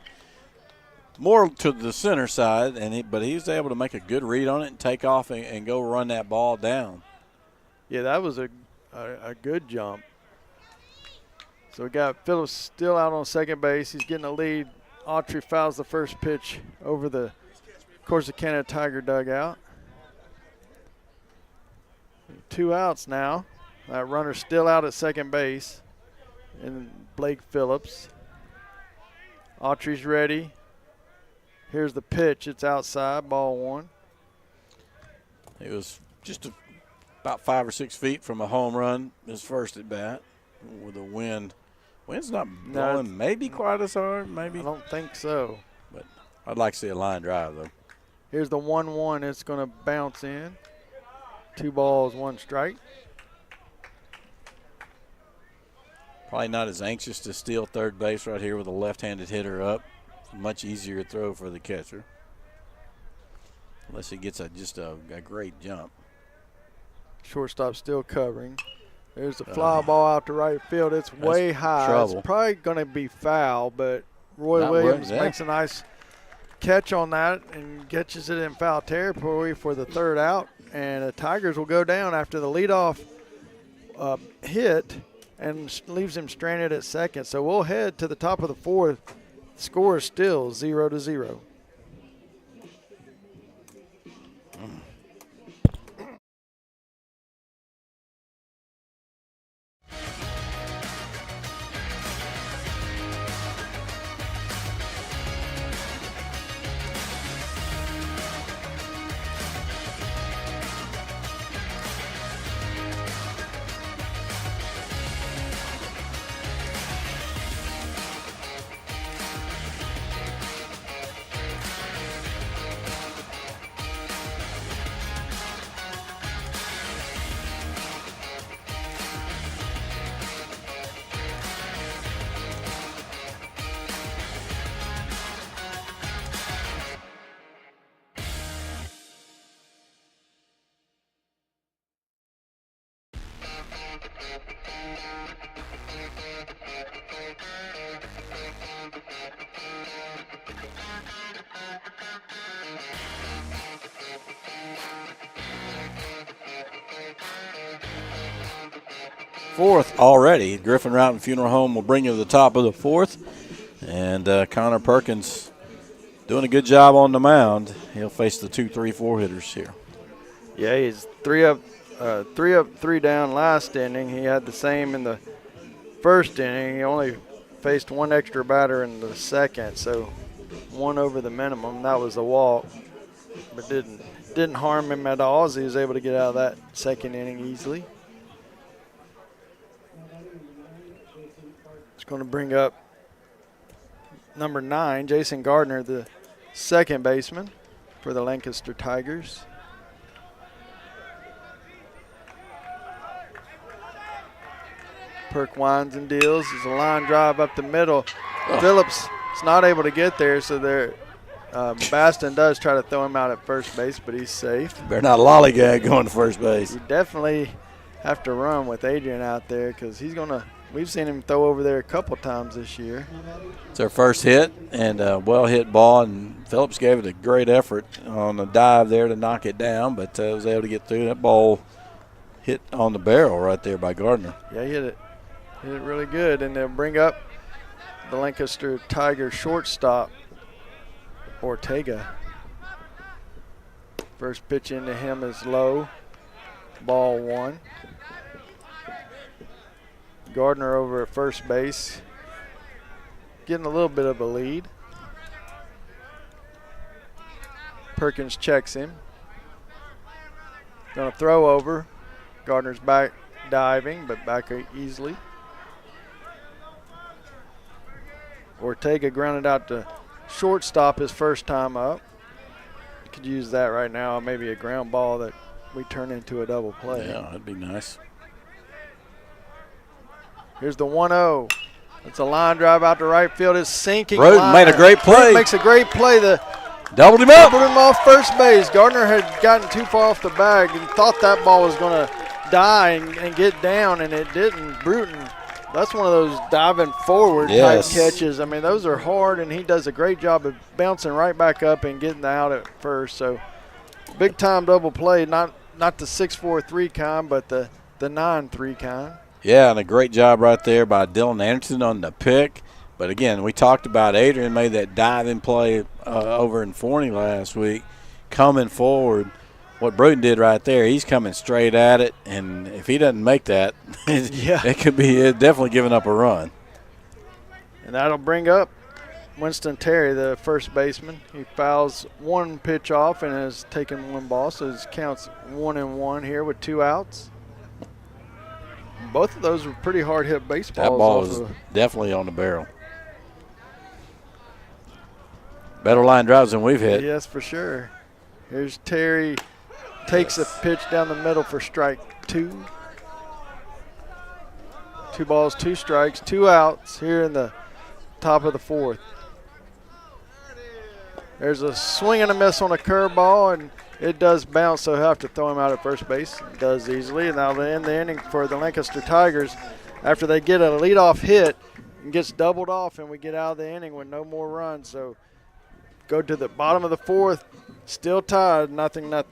More to the center side, but he was able to make a good read on it and take off and go run that ball down. Yeah, that was a good jump. So we got Phillips still out on second base. He's getting a lead. Autry fouls the first pitch over the Corsicana Tiger dugout. 2 outs now. That runner's still out at second base. And Blake Phillips. Autry's ready. Here's the pitch. It's outside, ball 1. It was just about 5 or 6 feet from a home run, his first at bat with the wind. Wind's not blowing maybe quite as hard, maybe. I don't think so. But I'd like to see a line drive, though. Here's the 1-1. It's going to bounce in. 2 balls, 1 strike. Probably not as anxious to steal third base right here with a left-handed hitter up. Much easier throw for the catcher. Unless he gets just a great jump. Shortstop still covering. There's a fly ball out to right field. It's way high. Trouble. It's probably going to be foul, but Roy Williams makes a nice catch on that and catches it in foul territory for the 3rd out. And the Tigers will go down after the leadoff hit and leaves him stranded at second. So we'll head to the top of the 4th. Score is still 0-0. fourth already. Griffin Roughton Funeral Home will bring you to the top of the fourth. And Connor Perkins doing a good job on the mound. He'll face the 2, 3, 4 hitters here. Yeah, he's 3 up, 3 down last inning. He had the same in the first inning. He only faced one extra batter in the second, so 1 over the minimum. That was a walk, but didn't harm him at all, as he was able to get out of that second inning easily. It's going to bring up number 9, Jason Gardner, the second baseman for the Lancaster Tigers. Perk winds and deals. There's a line drive up the middle. Phillips is not able to get there, so Baston does try to throw him out at first base, but he's safe. Better not lollygag going to first base. You definitely have to run with Adrian out there, because we've seen him throw over there a couple times this year. It's our first hit, and a well-hit ball, and Phillips gave it a great effort on the dive there to knock it down, but was able to get through. That ball hit on the barrel right there by Gardner. Yeah, he hit it really good, and they'll bring up the Lancaster Tiger shortstop, Ortega. First pitch into him is low, ball 1. Gardner over at first base, getting a little bit of a lead. Perkins checks him. Gonna throw over. Gardner's back diving, but back easily. Ortega grounded out to shortstop his first time up. Could use that right now, maybe a ground ball that we turn into a double play. Yeah, that'd be nice. Here's the 1-0. It's a line drive out to right field. It's sinking. Roden made a great play. Roden makes a great play. Doubled him up. Doubled him off first base. Gardner had gotten too far off the bag and thought that ball was going to die and get down, and it didn't. Bruton, that's one of those diving forward type catches. I mean, those are hard, and he does a great job of bouncing right back up and getting the out at first. So big time double play, not the 6-4-3 kind, but the 9-3 kind. Yeah, and a great job right there by Dylan Anderson on the pick. But again, we talked about Adrian made that diving play over in Forney last week, coming forward. What Bruton did right there, he's coming straight at it, and if he doesn't make that, it could be definitely giving up a run. And that'll bring up Winston Terry, the first baseman. He fouls 1 pitch off and has taken 1 ball, so it counts 1-1 here with 2 outs. Both of those were pretty hard hit baseballs. That ball is definitely on the barrel. Better line drives than we've hit. Yes, for sure. Here's Terry, takes a pitch down the middle for strike 2. 2 balls, 2 strikes, 2 outs here in the top of the 4th. There's a swing and a miss on a curveball, and it does bounce, so he'll have to throw him out at first base. It does easily, and that'll end the inning for the Lancaster Tigers. After they get a leadoff hit, and gets doubled off, and we get out of the inning with no more runs. So go to the bottom of the 4th, still tied, 0-0.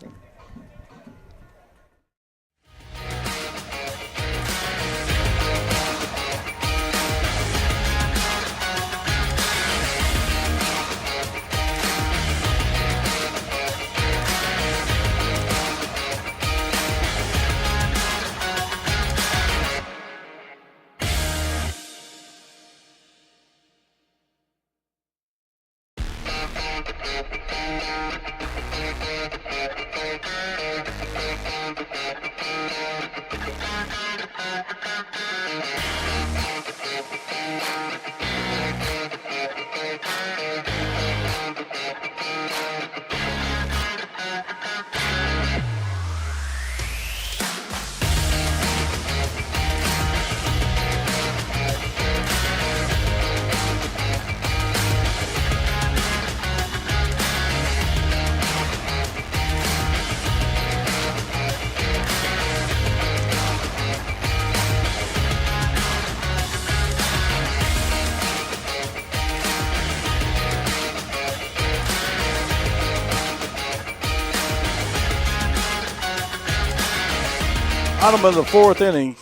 Bottom of the 4th inning.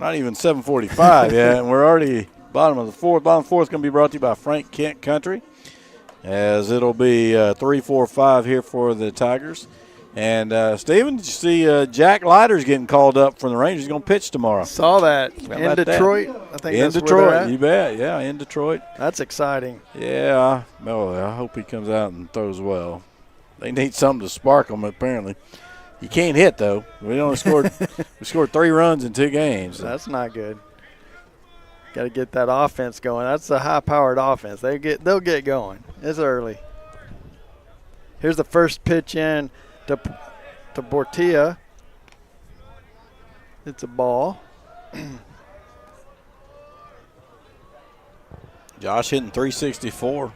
Not even 7:45 yet, and we're already bottom of the fourth. Bottom of the fourth is going to be brought to you by Frank Kent Country, as it'll be 3-4-5 here for the Tigers. And, Steven, did you see Jack Leiter's getting called up from the Rangers? He's going to pitch tomorrow. Saw that. In Detroit? I think in that's Detroit, where they're at. you bet. Yeah, in Detroit. That's exciting. Yeah, I hope he comes out and throws well. They need something to spark them, apparently. You can't hit, though. We only scored we scored 3 runs in 2 games. That's not good. Got to get that offense going. That's a high-powered offense. They'll get going. It's early. Here's the first pitch in to Bortia. It's a ball. Josh hitting 364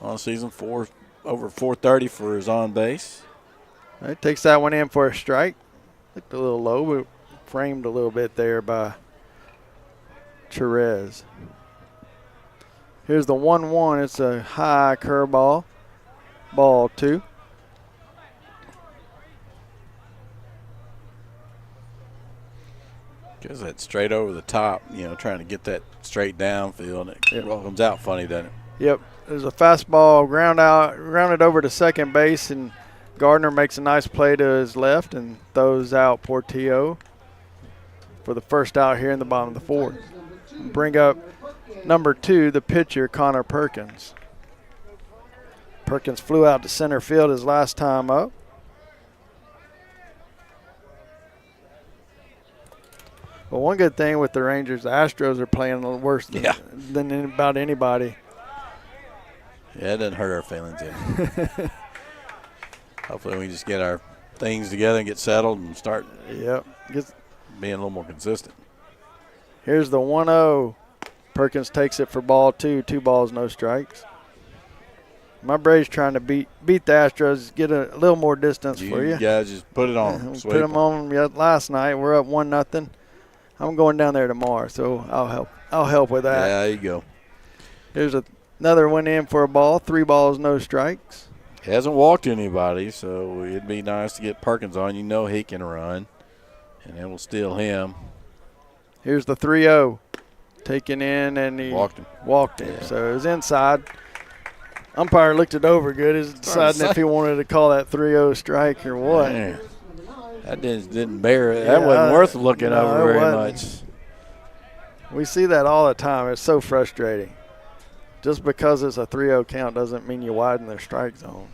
on the season, over 430 for his on base. It takes that one in for a strike. Looked a little low, but framed a little bit there by Cherez. Here's the 1-1. It's a high curveball. Ball 2. Goes that straight over the top, trying to get that straight downfield. It comes out funny, doesn't it? Yep. There's a fastball grounded over to second base, and Gardner makes a nice play to his left and throws out Portillo for the first out here in the bottom of the fourth. Bring up number 2, the pitcher, Connor Perkins. Perkins flew out to center field his last time up. Well, one good thing with the Rangers, the Astros are playing a little worse than about anybody. Yeah, it doesn't hurt our feelings yet. Hopefully we just get our things together and get settled and start being a little more consistent. Here's the 1-0. Perkins takes it for ball 2. 2 balls, no strikes. My Braves trying to beat the Astros, get a little more distance for you. You guys just put it on. Put them on last night. We're up 1-0. I'm going down there tomorrow, so I'll help with that. Yeah, there you go. Here's another one in for a ball. 3 balls, no strikes. He hasn't walked anybody, so it'd be nice to get Perkins on. He can run, and then we'll steal him. Here's the 3-0. Taken in, and he walked him. Yeah. So it was inside. Umpire looked it over good. He's deciding if he wanted to call that 3-0 strike or what. Man. That didn't bear it. That wasn't worth looking over very much. We see that all the time. It's so frustrating. Just because it's a 3-0 count doesn't mean you widen their strike zone.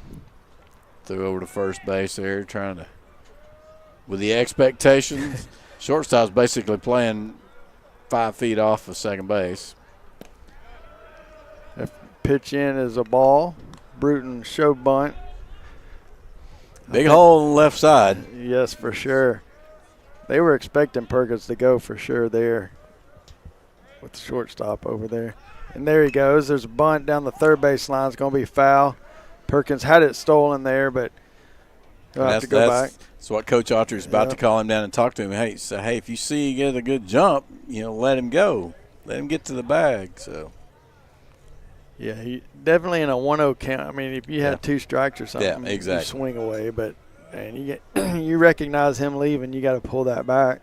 Threw over to first base there, trying to, with the expectations. Shortstop's basically playing 5 feet off of second base. If pitch in is a ball, Bruton show bunt. Big hole on the left side. Yes, for sure. They were expecting Perkins to go for sure there with the shortstop over there. And there he goes. There's a bunt down the third base line. It's going to be foul. Perkins had it stolen there, but he'll have to go back. That's what Coach Autry is about to call him down and talk to him. Hey, if you see you get a good jump, let him go. Let him get to the bag. So. Yeah, he definitely in a 1-0 count. I mean, if you had 2 strikes or something, exactly. You swing away. But you recognize him leaving, you got to pull that back.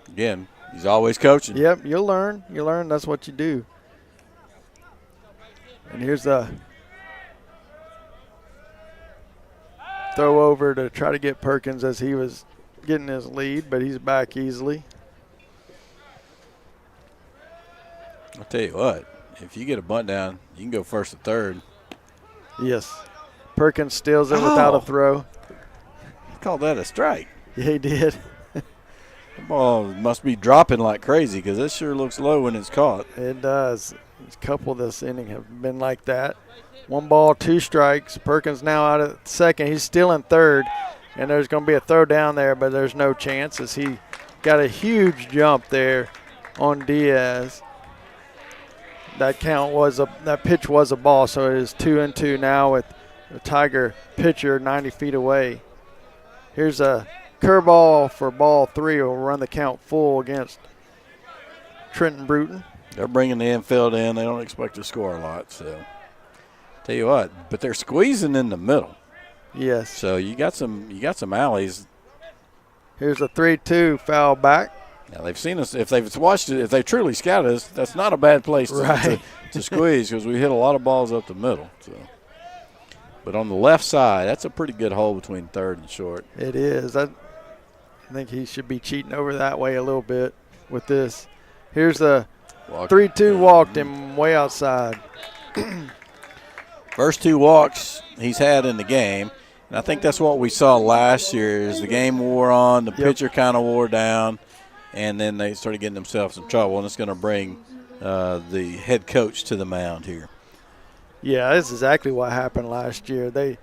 Again, he's always coaching. Yep, you'll learn. You learn. That's what you do. And here's the throw over to try to get Perkins as he was getting his lead, but he's back easily. I'll tell you what. If you get a bunt down, you can go first or third. Yes. Perkins steals it without a throw. He called that a strike. Yeah, he did. The ball must be dropping like crazy because this sure looks low when it's caught. It does. A couple this inning have been like that. 1 ball, 2 strikes. Perkins now out at second. He's still in third, and there's going to be a throw down there, but there's no chance as he got a huge jump there on Diaz. That pitch was a ball, so it is 2-2 now with the Tiger pitcher 90 feet away. Here's a curveball for ball 3. Will run the count full against Trenton Bruton. They're bringing the infield in. They don't expect to score a lot, so tell you what. But they're squeezing in the middle. Yes. So you got some alleys. Here's a 3-2 foul back. Now they've seen us. If they've watched it, if they truly scouted us, that's not a bad place to squeeze because we hit a lot of balls up the middle. So, but on the left side, that's a pretty good hole between third and short. It is. I think he should be cheating over that way a little bit with this. Here's the 3-2 walked him way outside. First 2 walks he's had in the game, and I think that's what we saw last year. As the game wore on, the pitcher kind of wore down, and then they started getting themselves in trouble, and it's going to bring the head coach to the mound here. Yeah, that's exactly what happened last year. They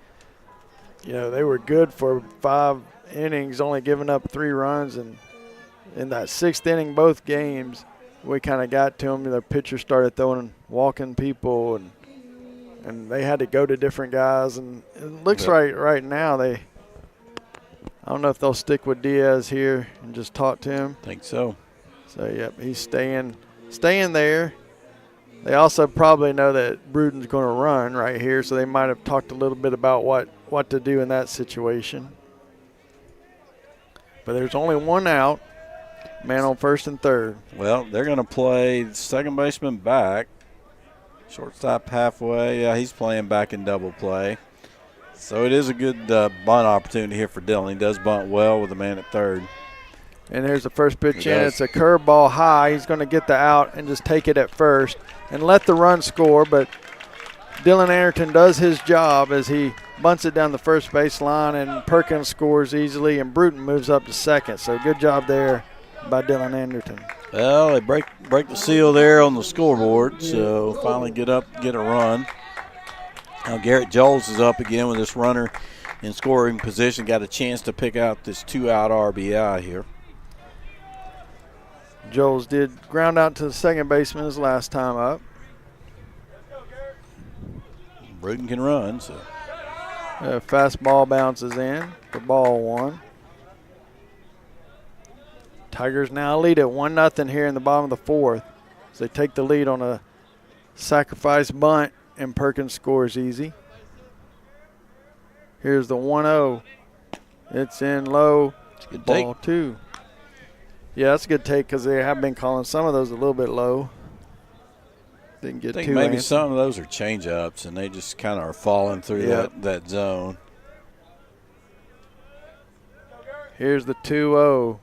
were good for 5 innings, only giving up 3 runs, and in that 6th inning, both games, we kind of got to them. The pitcher started walking people, and they had to go to different guys. And it looks right now I don't know if they'll stick with Diaz here and just talk to him. I think so. So, yep, he's staying there. They also probably know that Bruton's going to run right here, so they might have talked a little bit about what to do in that situation. But there's only 1 out, man on first and third. Well, they're going to play second baseman back, shortstop halfway. Yeah, he's playing back in double play. So it is a good bunt opportunity here for Dillon. He does bunt well with the man at third. And here's the first pitch in. It's a curveball high. He's going to get the out and just take it at first and let the run score. But Dylan Anderton does his job as he bunts it down the first base line, and Perkins scores easily, and Bruton moves up to second. So good job there by Dylan Anderton. Well, they break the seal there on the scoreboard, so finally get a run. Now Garrett Jones is up again with this runner in scoring position. Got a chance to pick out this 2-out RBI here. Jones did ground out to the second baseman his last time up. Bruton can run, so. Fastball bounces in for ball 1. Tigers now lead at 1-0 here in the bottom of the 4th. As they take the lead on a sacrifice bunt, and Perkins scores easy. Here's the 1-0. It's in low. It's a good ball take. 2. Yeah, that's a good take because they have been calling some of those a little bit low. Didn't get I think too maybe antsy. some of those are change-ups, and they just kind of are falling through that zone. Here's the 2-0.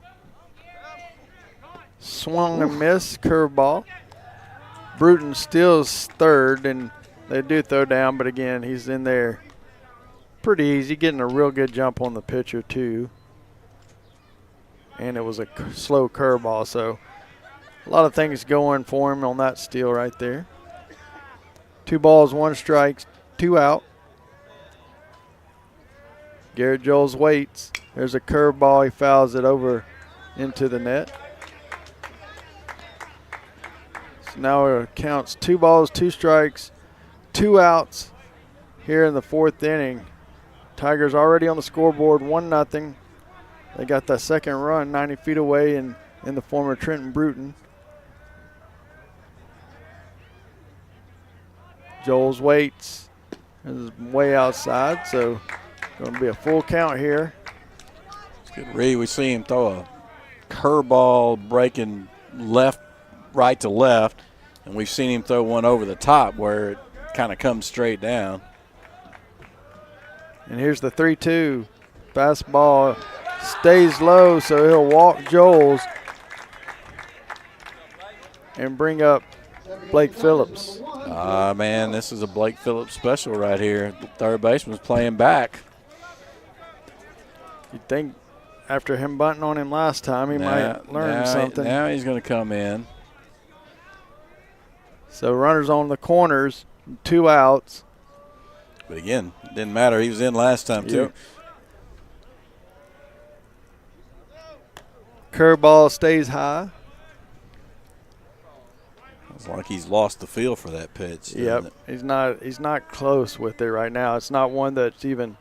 Swung and missed, curveball. Bruton steals third, and they do throw down, but again, he's in there pretty easy, getting a real good jump on the pitcher too. And it was a slow curveball, so a lot of things going for him on that steal right there. 2 balls, 1 strike, 2 out. Garrett Jones waits. There's a curveball. He fouls it over into the net. So now it counts 2 balls, 2 strikes, 2 outs here in the 4th inning. Tigers already on the scoreboard, 1-0. They got that second run 90 feet away in the former Trenton Bruton. Joels waits. This is way outside, so going to be a full count here. It's good read. We see him throw a curveball breaking right to left, and we've seen him throw one over the top where it kind of comes straight down. And here's the 3-2. Fastball stays low, so he'll walk Joels and bring up Blake Phillips. Man, this is a Blake Phillips special right here. The third baseman's playing back. You'd think after him bunting on him last time, he might learn something. Now he's going to come in. So runners on the corners, 2 outs. But again, it didn't matter. He was in last time too. Yep. Curveball stays high. It's like he's lost the feel for that pitch. Yep, he's not close with it right now. It's not one that's even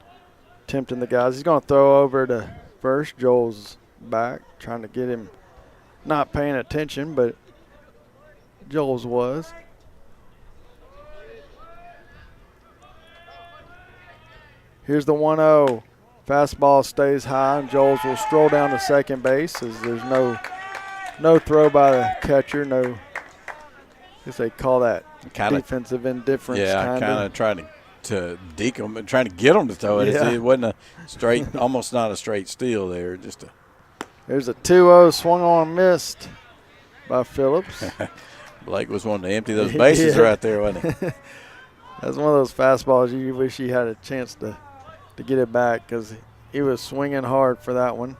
tempting the guys. He's going to throw over to first. Joel's back, trying to get him not paying attention, but Joel's was. Here's the 1-0. Fastball stays high, and Joels will stroll down to second base as there's no No throw by the catcher. No. I guess they call that defensive indifference. Yeah, kind of trying to deke them and trying to get them to throw it. Yeah. It wasn't a straight, almost not a straight steal there. Just a. There's a 2-0 swung on, missed by Phillips. Blake was wanting to empty those bases right there, wasn't he? That's one of those fastballs you wish he had a chance to get it back because he was swinging hard for that one.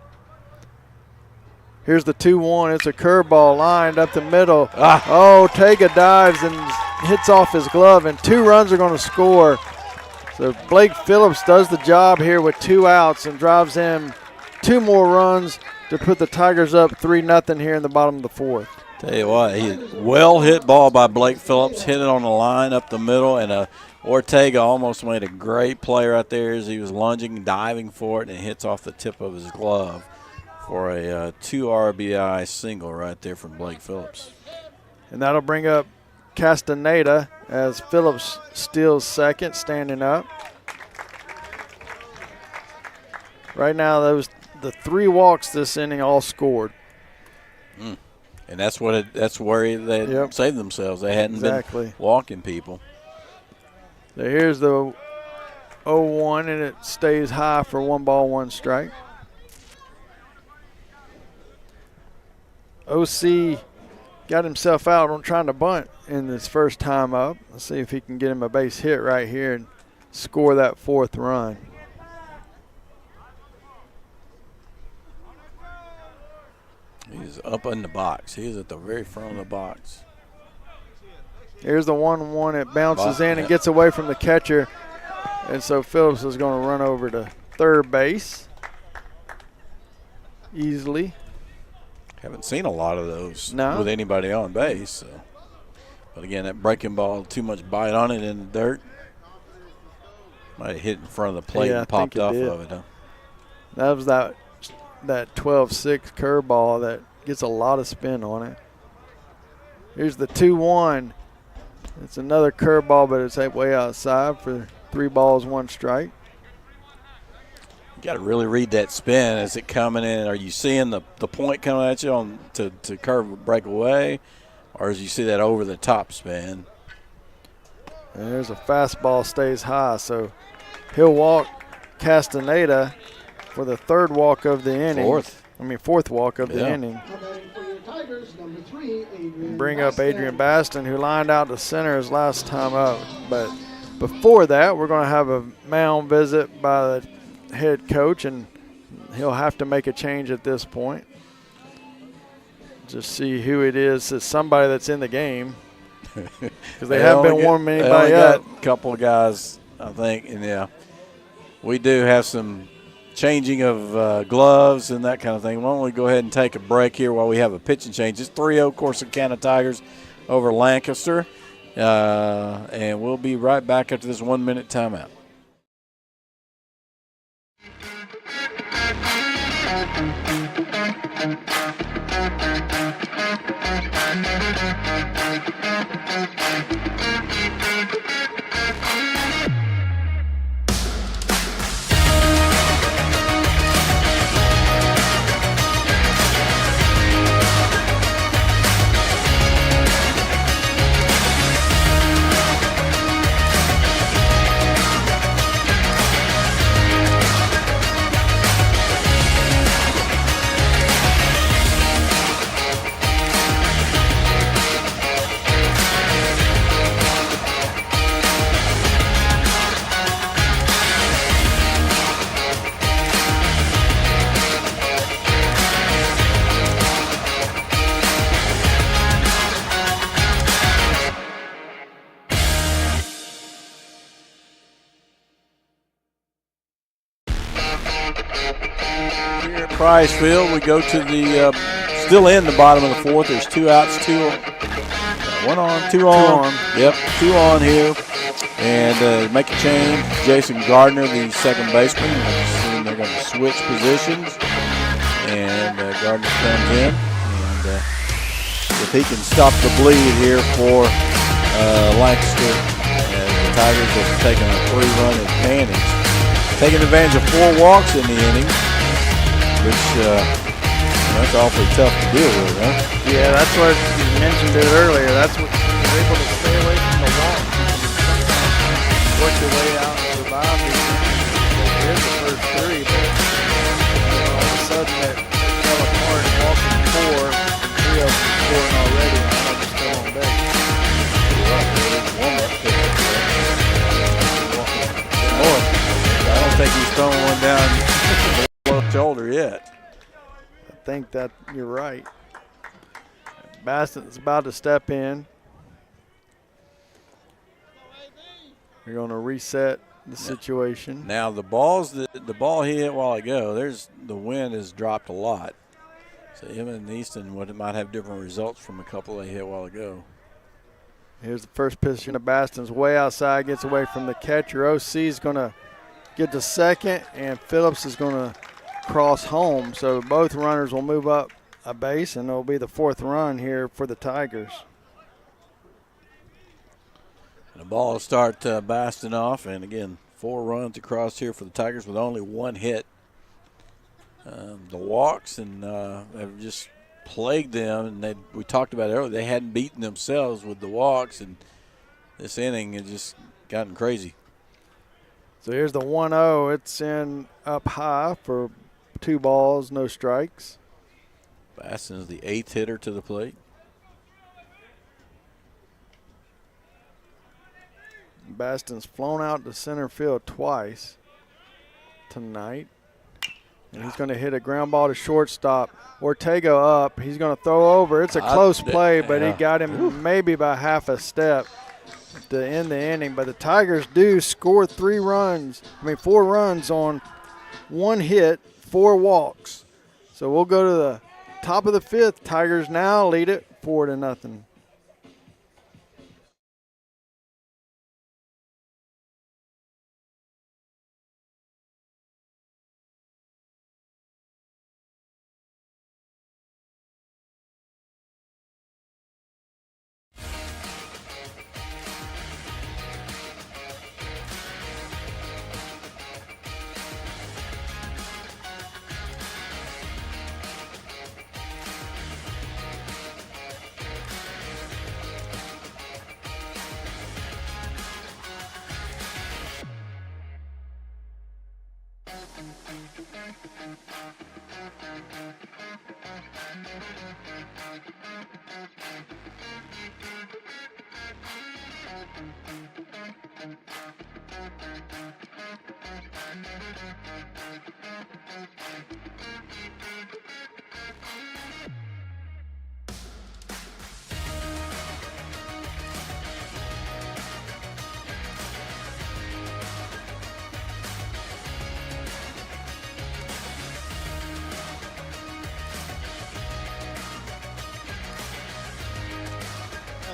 Here's the 2-1. It's a curveball lined up the middle. Oh, Tega dives and hits off his glove, and 2 runs are going to score. So Blake Phillips does the job here with 2 outs and drives in 2 more runs to put the Tigers up 3-0 here in the bottom of the 4th. Tell you what, well hit ball by Blake Phillips, hit it on the line up the middle, and Ortega almost made a great play right there as he was lunging, diving for it, and it hits off the tip of his glove for a 2 RBI single right there from Blake Phillips. And that'll bring up Castaneda as Phillips steals second, standing up. Right now, the 3 walks this inning all scored. And that's where they saved themselves. They hadn't been walking people. So here's the 0-1, and it stays high for 1 ball, 1 strike. OC got himself out on trying to bunt in his first time up. Let's see if he can get him a base hit right here and score that 4th run. He's up in the box. He's at the very front of the box. Here's the 1-1. It bounces in and gets away from the catcher. And so Phillips is going to run over to third base easily. Haven't seen a lot of those No. with anybody on base. So. But again, that breaking ball, too much bite on it in the dirt. Might have hit in front of the plate and popped off of it. Huh? That was that 12-6 curveball that gets a lot of spin on it. Here's the 2-1. It's another curveball, but it's way outside for 3 balls, 1 strike. You got to really read that spin as it coming in. Are you seeing the point coming at you to curve break away, or as you see that over the top spin? And there's a fastball, stays high, so he'll walk Castaneda for the 3rd walk of the inning. 4th walk of the inning. Bring up Adrian Baston, who lined out to center his last time up. But before that, we're going to have a mound visit by the head coach, and he'll have to make a change at this point. Just see who it is. It's somebody that's in the game because they haven't been warming anybody up. A couple of guys, I think, and we do have some changing of gloves and that kind of thing. Why don't we go ahead and take a break here while we have a pitching change. It's 3-0 Corsicana Tigers over Lancaster, and we'll be right back after this 1-minute timeout. Price Field, we go to the still in the bottom of the 4th. There's 2 outs, 1 on, 2 on. Yep, 2 on here, and make a change. Jason Gardner, the 2nd baseman. They're going to switch positions, and Gardner comes in, and if he can stop the bleed here for Lancaster, the Tigers have taken a 3-run advantage, taking advantage of 4 walks in the inning, which That's awfully tough to deal with, huh? Yeah, that's what you mentioned it earlier. That's what you're able to stay away from the wall. Work your way out and survive. Here's the first three, but all of a sudden it fell apart and walking four, three of them scoring already, and one of them still on base. I don't think he's throwing one down below the shoulder yet. I think that you're right. Baston's about to step in. We're going to reset the situation. Now the ball he hit a while ago, the wind has dropped a lot. So him and Easton might have different results from a couple they hit a while ago. Here's the first pitch into Baston's way outside, gets away from the catcher. OC is going to get to second, and Phillips is going to cross home. So both runners will move up a base, and it'll be the fourth run here for the Tigers. The ball will start Baston off, and again, 4 runs across here for the Tigers with only 1 hit. The walks have just plagued them, and we talked about it earlier. They hadn't beaten themselves with the walks, and this inning has just gotten crazy. So here's the 1-0. It's in up high for 2 balls, no strikes. Baston is the 8th hitter to the plate. Baston's flown out to center field twice tonight. And he's going to hit a ground ball to shortstop. Ortega up. He's going to throw over. It's a close play, but he got him maybe by half a step to end the inning. But the Tigers do score 4 runs on 1 hit, 4 walks. So we'll go to the top of the 5th. Tigers now lead it 4-0.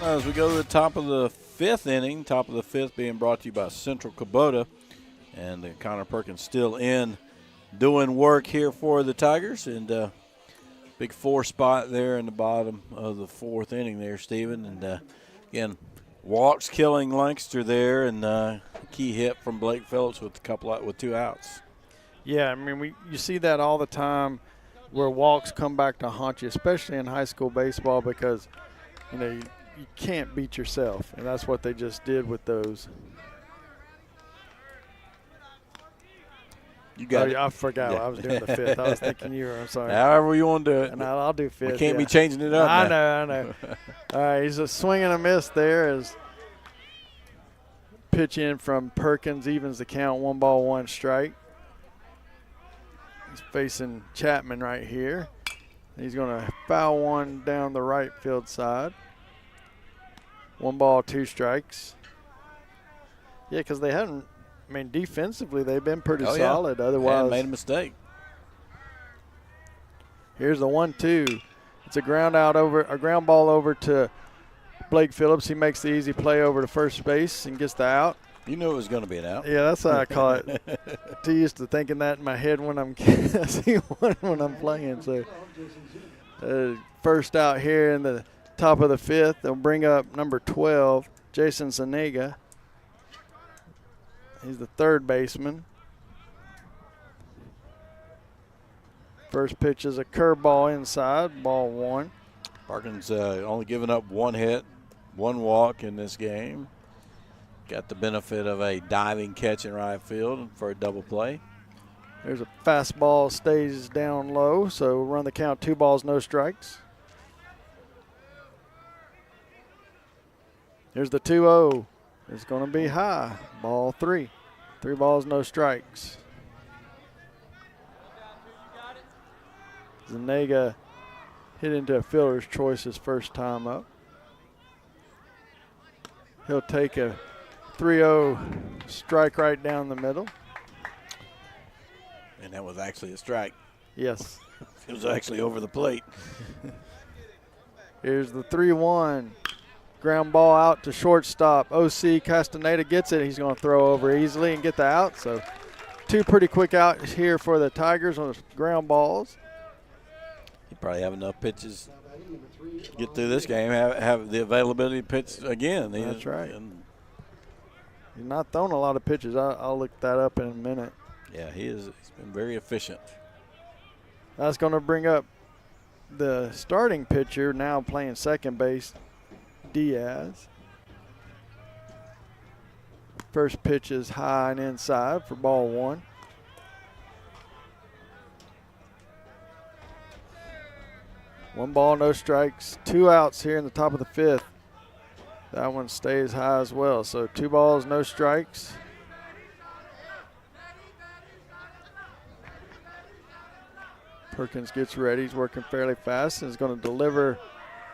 As we go to the top of the 5th inning, top of the 5th being brought to you by Central Kubota. And Connor Perkins still in doing work here for the Tigers. And big 4 spot there in the bottom of the 4th inning there, Stephen. And again, walks killing Lancaster there, and a key hit from Blake Phillips with 2 outs. Yeah, I mean, you see that all the time where walks come back to haunt you, especially in high school baseball, because, you can't beat yourself, and that's what they just did with those. You got it. I forgot. Yeah. I was doing the 5th. I was thinking you were. I'm sorry. However you want to do it. And I'll do 5th. We can't be changing it up. I know. All right, he's a swing and a miss there as pitch in from Perkins evens the count, 1 ball, 1 strike. He's facing Chapman right here. He's going to foul one down the right field side. 1 ball, 2 strikes. Yeah, because they haven't. I mean, defensively they've been pretty solid. Otherwise, made a mistake. Here's the 1-2. It's a ground ball over to Blake Phillips. He makes the easy play over to first base and gets the out. You knew it was going to be an out. Yeah, that's how I call it. Too used to thinking that in my head when I'm when I'm playing. So first out here in the top of the 5th. They'll bring up number 12, Jason Zuniga. He's the 3rd baseman. First pitch is a curveball inside, ball 1. Perkins only giving up 1 hit, 1 walk in this game. Got the benefit of a diving catch in right field for a double play. There's a fastball, stays down low, so run the count, 2 balls, no strikes. Here's the 2-0. It's going to be high, ball 3. 3 balls, no strikes. Zuniga hit into a fielder's choice his first time up. He'll take a 3-0 strike right down the middle. And that was actually a strike. Yes. It was actually over the plate. Here's the 3-1. Ground ball out to shortstop. O.C. Castaneda gets it. He's going to throw over easily and get the out. So 2 pretty quick outs here for the Tigers on the ground balls. You probably have enough pitches to get through this game, have the availability to pitch again. That's right. He's not throwing a lot of pitches. I'll look that up in a minute. Yeah, he's been very efficient. That's going to bring up the starting pitcher, now playing second base, Diaz. First pitch is high and inside for ball 1. One ball, no strikes. 2 outs here in the top of the 5th. That one stays high as well. So 2 balls, no strikes. Perkins gets ready. He's working fairly fast and is going to deliver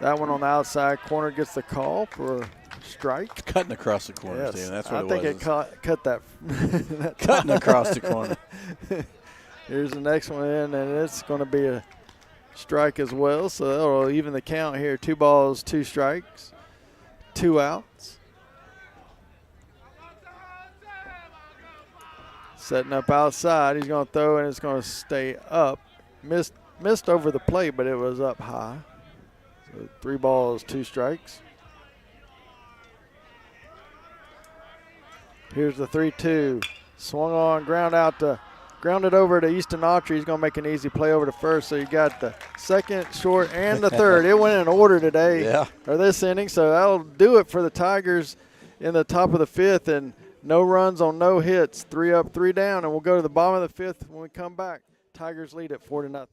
that one on the outside corner. Gets the call for a strike. It's cutting across the corner, Yes, Steve. That's what I think it cut that. that cutting across the corner. Here's the next one in, and it's going to be a strike as well. So that'll even the count here. 2 balls, 2 strikes, 2 outs. Setting up outside. He's going to throw, and it's going to stay up. Missed over the plate, but it was up high. So 3 balls, 2 strikes. Here's the 3-2. Swung on, grounded over to Easton Autry. He's going to make an easy play over to first. So you got the second, short, and the third. It went in order today, or this inning. So that'll do it for the Tigers in the top of the 5th, and no runs on no hits. 3 up, 3 down, and we'll go to the bottom of the 5th when we come back. Tigers lead at 4-0.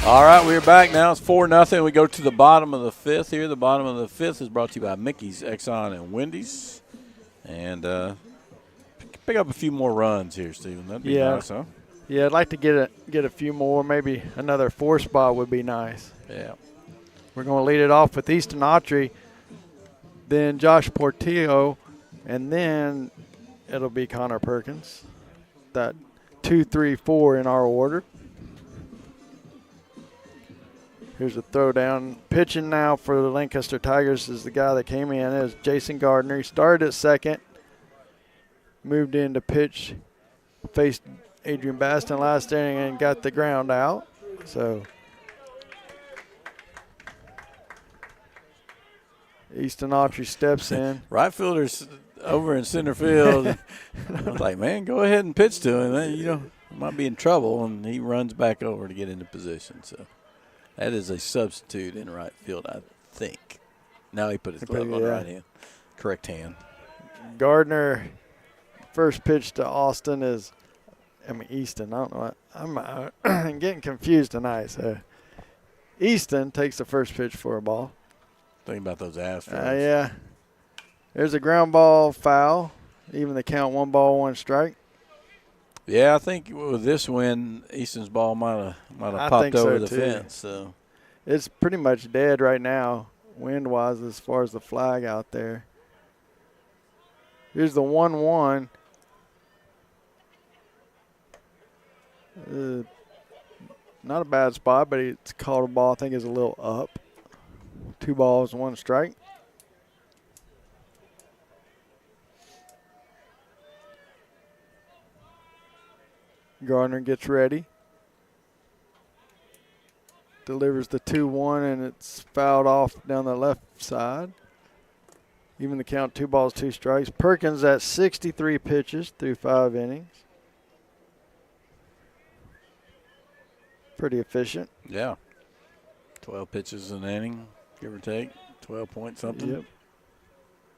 All right, we're back now. It's 4-0. We go to the bottom of the 5th here. The bottom of the 5th is brought to you by Mickey's, Exxon, and Wendy's. And pick up a few more runs here, Stephen. That'd be nice, huh? Yeah, I'd like to get a few more. Maybe another 4 spot would be nice. Yeah. We're going to lead it off with Easton Autry, then Josh Portillo, and then it'll be Connor Perkins. That 2, 3, 4 in our order. Here's a throw down. Pitching now for the Lancaster Tigers is the guy that came in as Jason Gardner. He started at second, moved in to pitch, faced Adrian Baston last inning and got the ground out. So Easton Autry steps in. Right fielder's over in center field. I was like, man, go ahead and pitch to him. Then, you might be in trouble, and he runs back over to get into position. So that is a substitute in right field, I think. Now he put his glove on right hand. correct hand. Gardner, first pitch to Easton. I don't know. I'm getting confused tonight. So Easton takes the first pitch for a ball. Thinking about those Astros. Yeah. There's a ground ball foul. Even the count, 1 ball, 1 strike. Yeah, I think with this win, Easton's ball might have popped over the fence. So it's pretty much dead right now, wind-wise, as far as the flag out there. Here's the 1-1. Not a bad spot, but it's called a ball. I think it's a little up. 2 balls, 1 strike. Gardner gets ready. Delivers the 2-1, and it's fouled off down the left side. Even the count, 2 balls, 2 strikes. Perkins at 63 pitches through 5 innings. Pretty efficient. Yeah. 12 pitches an inning, give or take. 12 point something. Yep.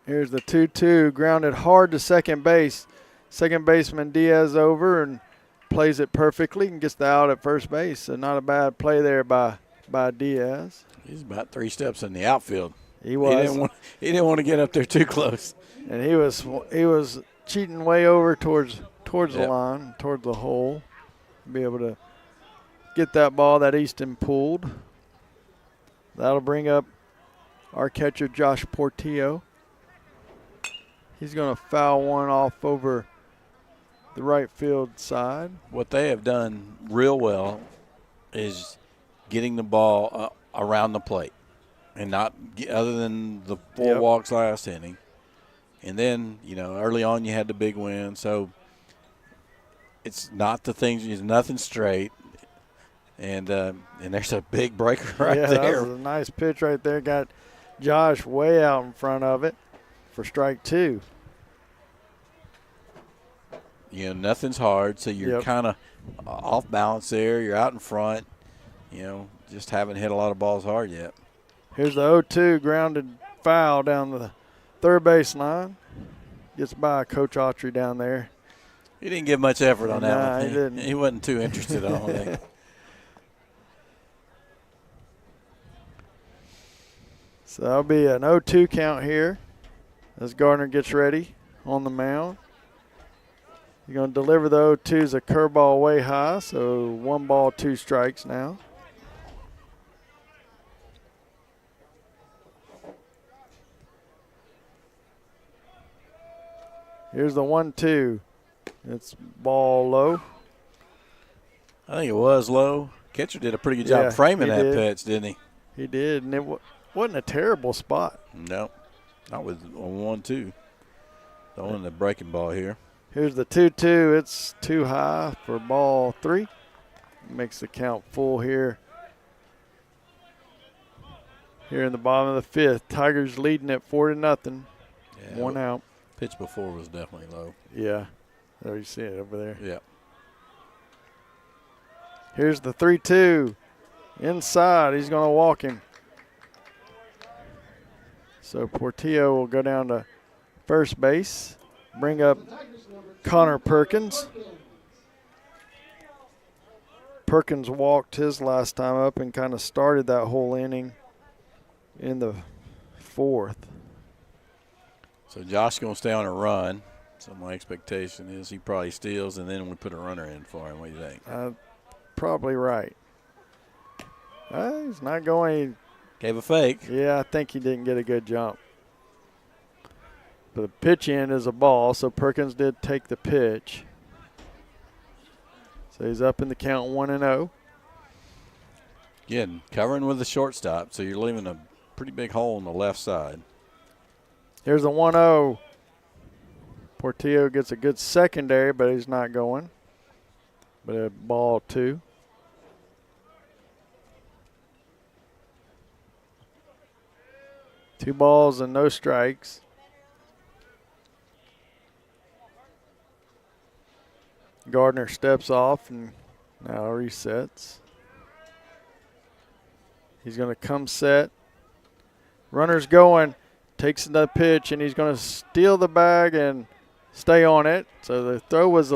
Here's the 2-2, grounded hard to second base. Second baseman Diaz over and plays it perfectly and gets the out at first base. So not a bad play there by Diaz. He's about 3 steps in the outfield. He was. He didn't want to get up there too close. And he was cheating way over towards the line, towards the hole. Be able to get that ball that Easton pulled. That'll bring up our catcher Josh Portillo. He's going to foul one off over the right field side. What they have done real well is getting the ball around the plate, and not other than the 4 walks last inning. And then, early on you had the big win, so it's not the things. It's nothing straight. And there's a big breaker right there. That was a nice pitch right there. Got Josh way out in front of it for strike 2. Nothing's hard, so you're kind of off balance there. You're out in front. Just haven't hit a lot of balls hard yet. Here's the 0-2 grounded foul down the third base line. Gets by Coach Autry down there. He didn't give much effort on that one. He didn't. He wasn't too interested on it. So that'll be an 0-2 count here as Gardner gets ready on the mound. You're going to deliver the 0-2 as a curveball way high, so 1 ball, 2 strikes now. Here's the 1-2. It's ball low. I think it was low. Catcher did a pretty good job framing that pitch, didn't he? He did, and it wasn't a terrible spot. No, not with a 1-2. Throwing the breaking ball here. Here's the 2-2. It's too high for ball 3. Makes the count full here. Here in the bottom of the 5th. Tigers leading at 4-0. Yeah, 1 out. Pitch before was definitely low. Yeah. There you see it over there. Yeah. Here's the 3-2. Inside. He's going to walk him. So Portillo will go down to first base. Bring up Connor Perkins. Perkins walked his last time up and kind of started that whole inning in the 4th. So Josh going to stay on a run. So my expectation is he probably steals, and then we put a runner in for him. What do you think? Probably right. He's not going. Gave a fake. Yeah, I think he didn't get a good jump. But the pitch in is a ball, so Perkins did take the pitch. So he's up in the count 1-0. Again, covering with the shortstop, so you're leaving a pretty big hole on the left side. Here's a 1-0. Portillo gets a good secondary, but he's not going. But a ball 2. Two balls and no strikes. Gardner steps off and now resets. He's going to come set. Runner's going. takes the pitch, and he's going to steal the bag and stay on it. So the throw was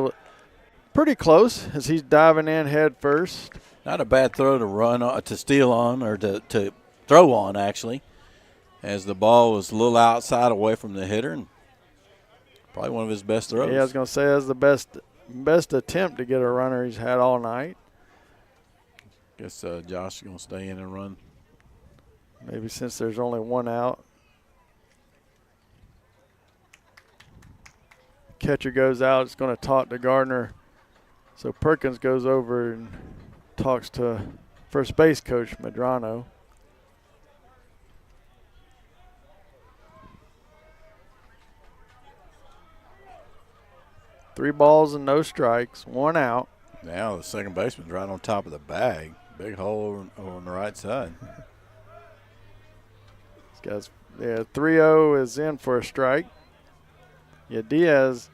pretty close as he's diving in head first. Not a bad throw to run to steal on, or to throw on, actually, as the ball was a little outside away from the hitter, and probably one of his best throws. Yeah, I was going to say that's the best attempt to get a runner he's had all night. Guess Josh is going to stay in and run. Maybe since there's only one out. Catcher goes out. It's going to talk to Gardner. So Perkins goes over and talks to first base coach Medrano. Three balls and no strikes, one out. Now the second baseman's right on top of the bag. Big hole over on the right side. This guy's, 3-0 is in for a strike. Yeah, Diaz,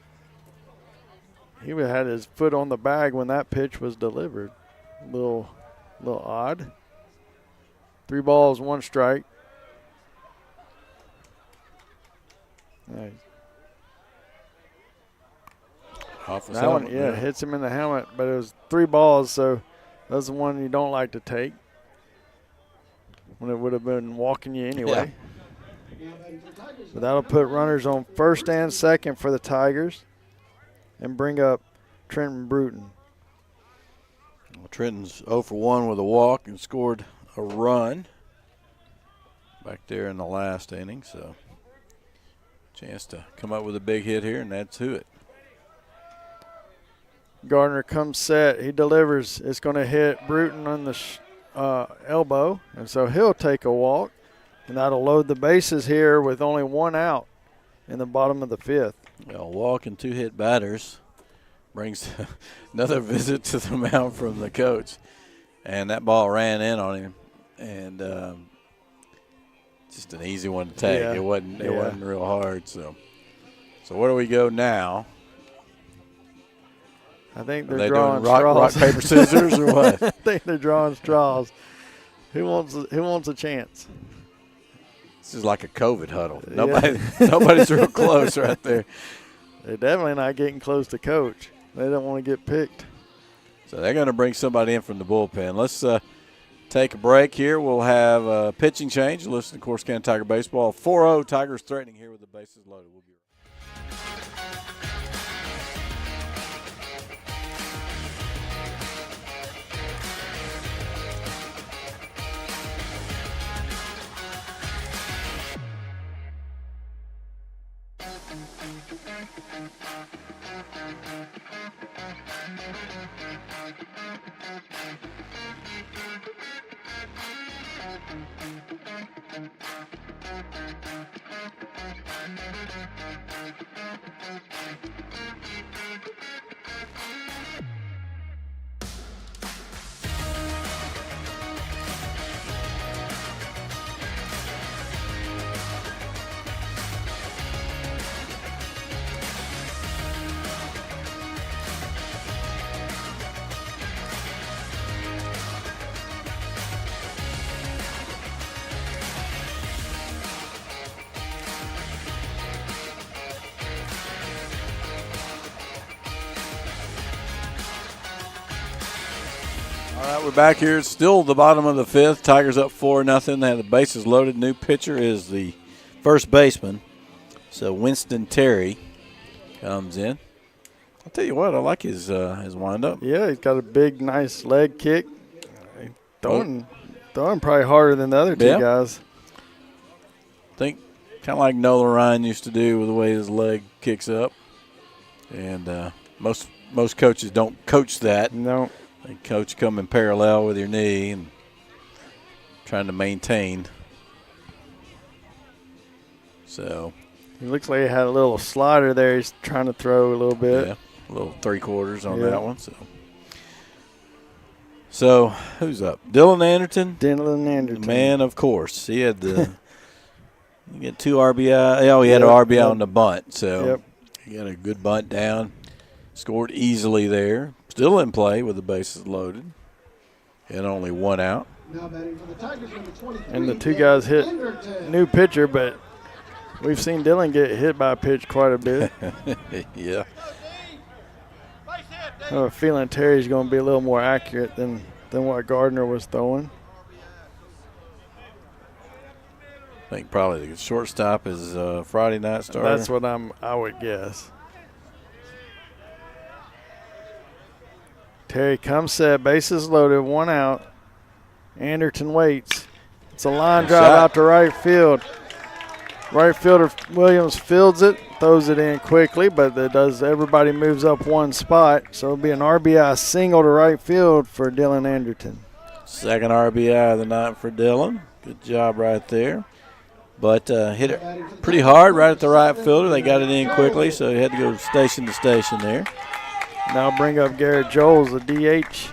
he had his foot on the bag when that pitch was delivered. A little odd. 3 balls, 1 strike. Nice. Off his That one, helmet, yeah, hits him in the helmet, but it was 3 balls, so that's the one you don't like to take when it would have been walking you anyway. Yeah. But that'll put runners on first and second for the Tigers and bring up Trenton Bruton. Well, Trenton's 0 for 1 with a walk and scored a run back there in the last inning, so chance to come up with a big hit here, and that's to it. Gardner comes set. He delivers. It's going to hit Bruton on the elbow, and so he'll take a walk, and that'll load the bases here with only 1 out in the bottom of the 5th. A walk and 2 hit batters brings another visit to the mound from the coach, and that ball ran in on him, and just an easy one to take. Yeah. It wasn't real hard. So where do we go now? I think Are they're they drawing doing rock, straws. paper, scissors, or what? I think they're drawing straws. Who wants a chance? This is like a COVID huddle. Nobody's real close right there. They're definitely not getting close to coach. They don't want to get picked. So they're going to bring somebody in from the bullpen. Let's take a break here. We'll have a pitching change. Listen to Corsicana Tiger Baseball. 4-0 Tigers threatening here with the bases loaded. We'll be right back. All right, we're back here. It's still the bottom of the 5th. Tigers up 4-0. They have the bases loaded. New pitcher is the first baseman. So Winston Terry comes in. I'll tell you what, I like his windup. Yeah, he's got a big, nice leg kick. Throwing probably harder than the other 2 guys. I think kind of like Nolan Ryan used to do with the way his leg kicks up. And most coaches don't coach that. No. They coach coming parallel with your knee and trying to maintain. So he looks like he had a little slider there. He's trying to throw a little bit. Yeah, a little 3/4 on that one. So who's up? Dylan Anderton. Dylan Anderton. The man, of course. He had the he had 2 RBI. Oh, he had an RBI on the bunt. So he got a good bunt down. Scored easily there. Still in play with the bases loaded. And only 1 out. Now batting for the Tigers, number 23. And the 2 guys hit Anderton. new pitcher, but We've seen Dylan get hit by a pitch quite a bit. Yeah. I have a feeling Terry's going to be a little more accurate than what Gardner was throwing. I think probably the shortstop is Friday night starter. That's what I would guess. Terry comes set, bases loaded, 1 out. Anderton waits. It's a line drive out to right field. Right fielder Williams fields it, throws it in quickly, but everybody moves up 1 spot. So it'll be an RBI single to right field for Dylan Anderton. Second RBI of the night for Dylan. Good job right there. But hit it pretty hard right at the right fielder. They got it in quickly, so he had to go station to station there. Now bring up Garrett Joles, the DH,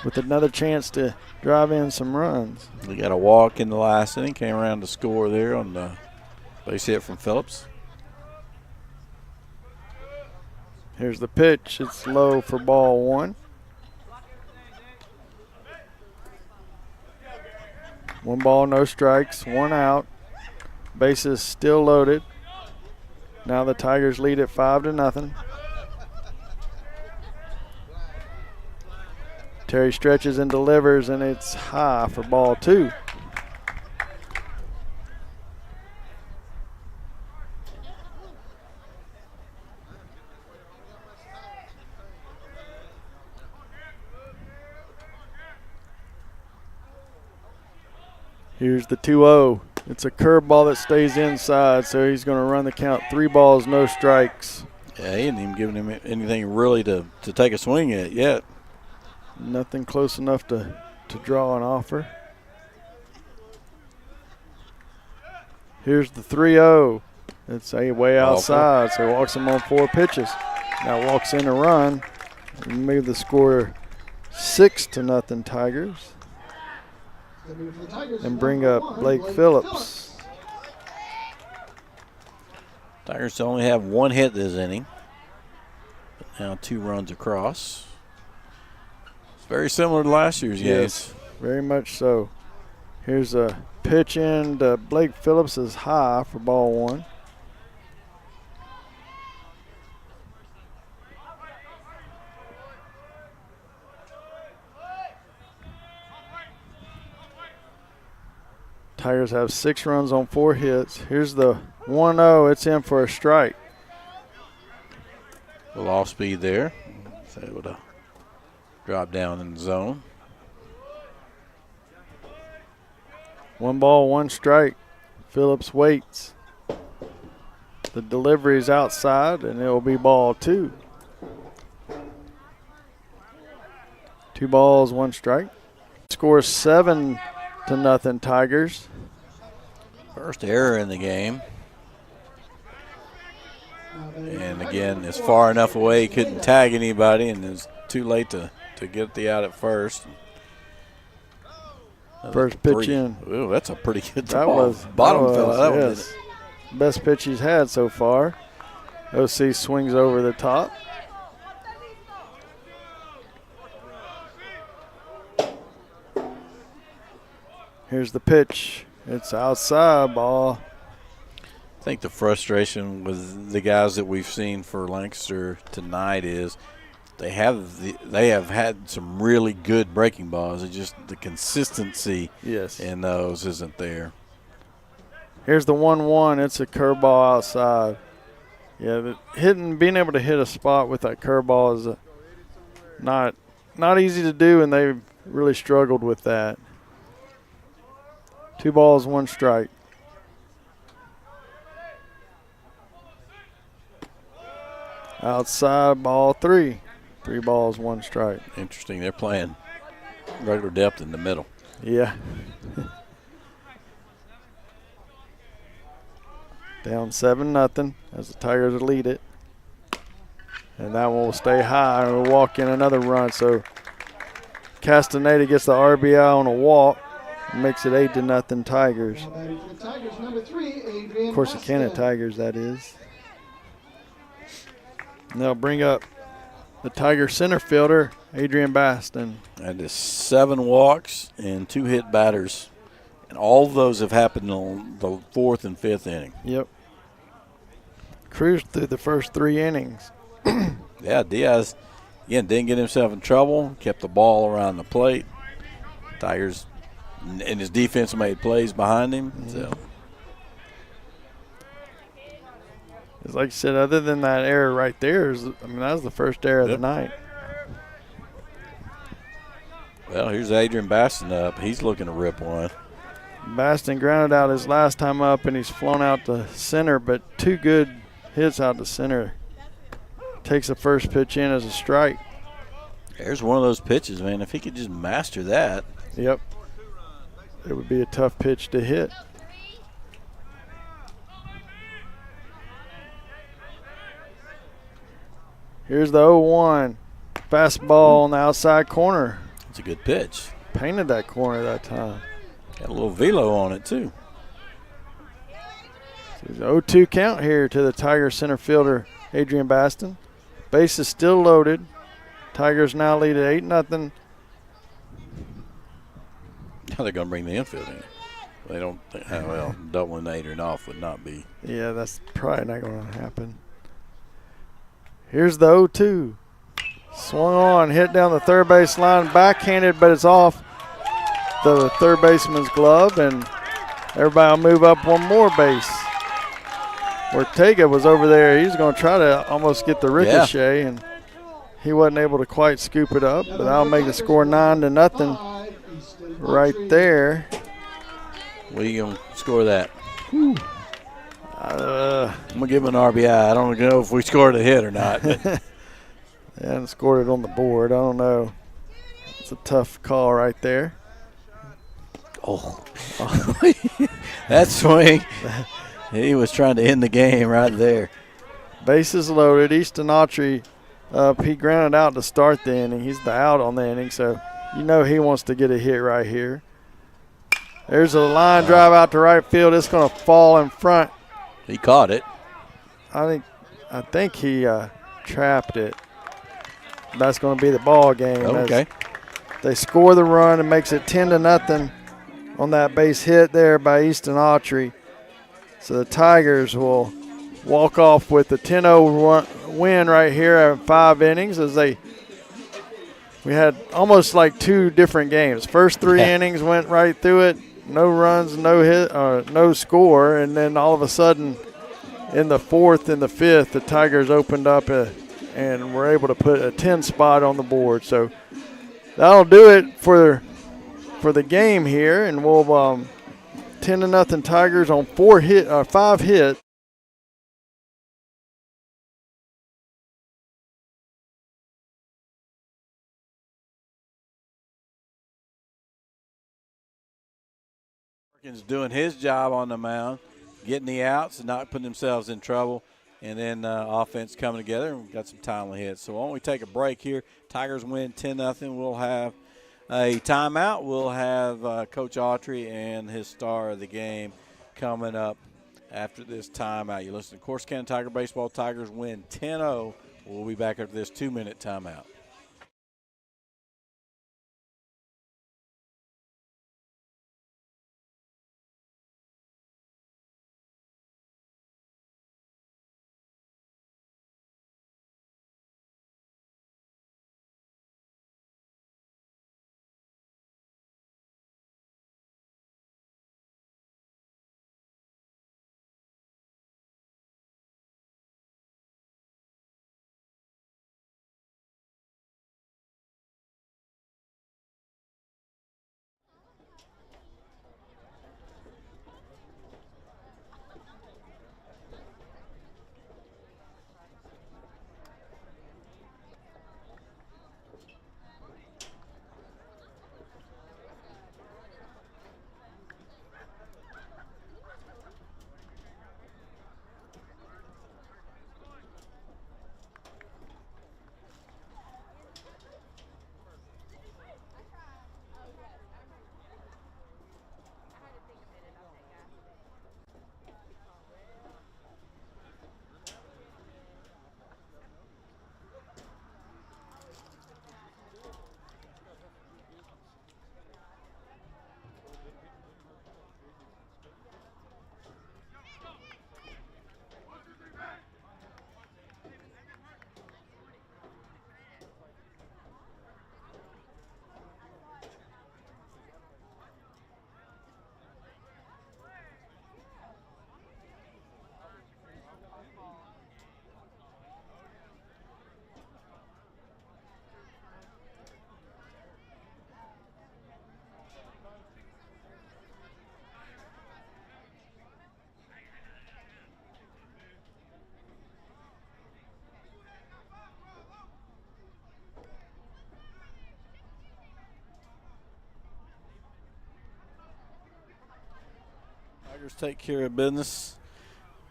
with another chance to drive in some runs. We got a walk in the last inning. Came around to score there on the base hit from Phillips. Here's the pitch. It's low for ball 1. 1 ball, no strikes, 1 out. Bases still loaded. Now the Tigers lead at 5-0. Terry stretches and delivers, and it's high for ball 2. Here's the 2-0. It's a curveball that stays inside, so he's going to run the count 3 balls, no strikes. Yeah, he ain't even giving him anything really to take a swing at yet. Nothing close enough to draw an offer. Here's the 3-0. It's way outside, so he walks him on 4 pitches. Now walks in a run and move the score 6-0 Tigers. And bring up Blake Phillips. Tigers only have 1 hit this inning. But now 2 runs across. It's very similar to last year's game. Yes, very much so. Here's a pitch in to Blake Phillips is high for ball 1. Tigers have 6 runs on 4 hits. Here's the 1-0. It's in for a strike. A little off speed there. So able to drop down in the zone. 1 ball, 1 strike. Phillips waits. The delivery is outside, and it will be ball 2. 2 balls, 1 strike. Score 7-0 Tigers. First error in the game. And again, it's far enough away he couldn't tag anybody, and it's too late to get the out at first. First pitch in. Ooh, that's a pretty good That ball. was Bottom fell out. That one did yes. it. Best pitch he's had so far. OC swings over the top. Here's the pitch. It's outside ball. I think the frustration with the guys that we've seen for Lancaster tonight is they have had some really good breaking balls. It's just the consistency in those isn't there. Here's the 1-1. It's a curveball outside. Yeah, being able to hit a spot with that curveball is not easy to do, and they've really struggled with that. 2 balls, 1 strike. Outside ball 3. 3 balls, 1 strike. Interesting. They're playing regular depth in the middle. Yeah. Down 7-0 as the Tigers lead it. And that one will stay high and we'll walk in another run. So Castaneda gets the RBI on a walk. Makes it 8-0 Tigers. Corsicana Tigers, that is. And they'll bring up the Tiger center fielder, Adrian Baston. That is 7 walks and 2 hit batters And all those have happened on the 4th and 5th inning. Yep. Cruised through the first 3 innings. Yeah, Diaz, again, didn't get himself in trouble, kept the ball around the plate. Tigers and his defense made plays behind him. So, It's like you said, other than that error right there, that was the first error of the night. well, here's Adrian Baston up. He's looking to rip one. Baston grounded out his last time up, and he's flown out to center, but 2 good hits out to center. Takes the first pitch in as a strike. There's one of those pitches, man. If he could just master that. Yep. It would be a tough pitch to hit. Here's the 0-1. Fastball on the outside corner. It's a good pitch. Painted that corner that time. Got a little velo on it, too. So it's 0-2 count here to the Tiger center fielder, Adrian Baston. Base is still loaded. Tigers now lead at 8-0. How they're going to bring the infield in? They don't think, well, doubling Adrian off would not be. Yeah, that's probably not going to happen. Here's the 0-2. Swung on, hit down the third base line, backhanded, but it's off the third baseman's glove, and everybody will move up one more base. Ortega was over there. He's going to try to almost get the ricochet, and he wasn't able to quite scoop it up, but that'll make the score 9-0 right there. What are you going to score that? I'm I'm going to give him an RBI. I don't know if we scored a hit or not. But They hadn't scored it on the board. I don't know. It's a tough call right there. oh, that swing. He was trying to end the game right there. Bases loaded. Easton Autry, he grounded out to start the inning. He's the out on the inning, so you know he wants to get a hit right here. There's a line drive out to right field. It's going to fall in front. He caught it. I think he trapped it. That's going to be the ball game. Okay. They score the run and makes it 10-0 on that base hit there by Easton Autry. So the Tigers will walk off with a 10-0 win right here at 5 innings we had almost like 2 different games. First 3 innings went right through it. No runs, no hit, no score, and then all of a sudden in the 4th and the 5th, the Tigers opened up and were able to put a 10 spot on the board. So that'll do it for the game here, and we'll 10-0 Tigers on 5 hits. Doing his job on the mound, getting the outs and not putting themselves in trouble, and then offense coming together, and we've got some timely hits. So why don't we take a break here? Tigers win 10-0. We'll have a timeout. We'll have Coach Autry and his star of the game coming up after this timeout. You listen to Corsicana Tiger Baseball. Tigers win 10-0. We'll be back after this 2-minute timeout. Tigers take care of business.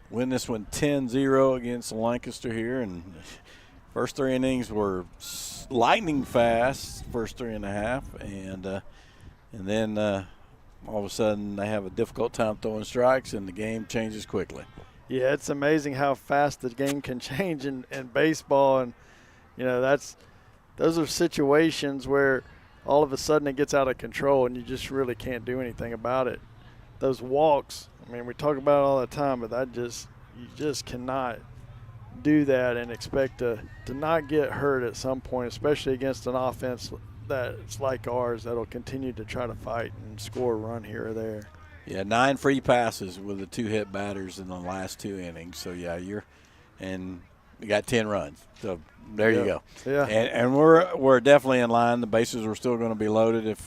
Win this one 10-0 against Lancaster here. And first 3 innings were lightning fast, first 3.5. And then all of a sudden they have a difficult time throwing strikes, and the game changes quickly. Yeah, it's amazing how fast the game can change in baseball. And, those are situations where all of a sudden it gets out of control and you just really can't do anything about it. Those walks, we talk about it all the time, but you just cannot do that and expect to not get hurt at some point, especially against an offense that's like ours that'll continue to try to fight and score a run here or there. Yeah, 9 free passes with the 2 hit batters in the last 2 innings. So, yeah, you got 10 runs. So, there you go. Yeah. And we're definitely in line. The bases were still going to be loaded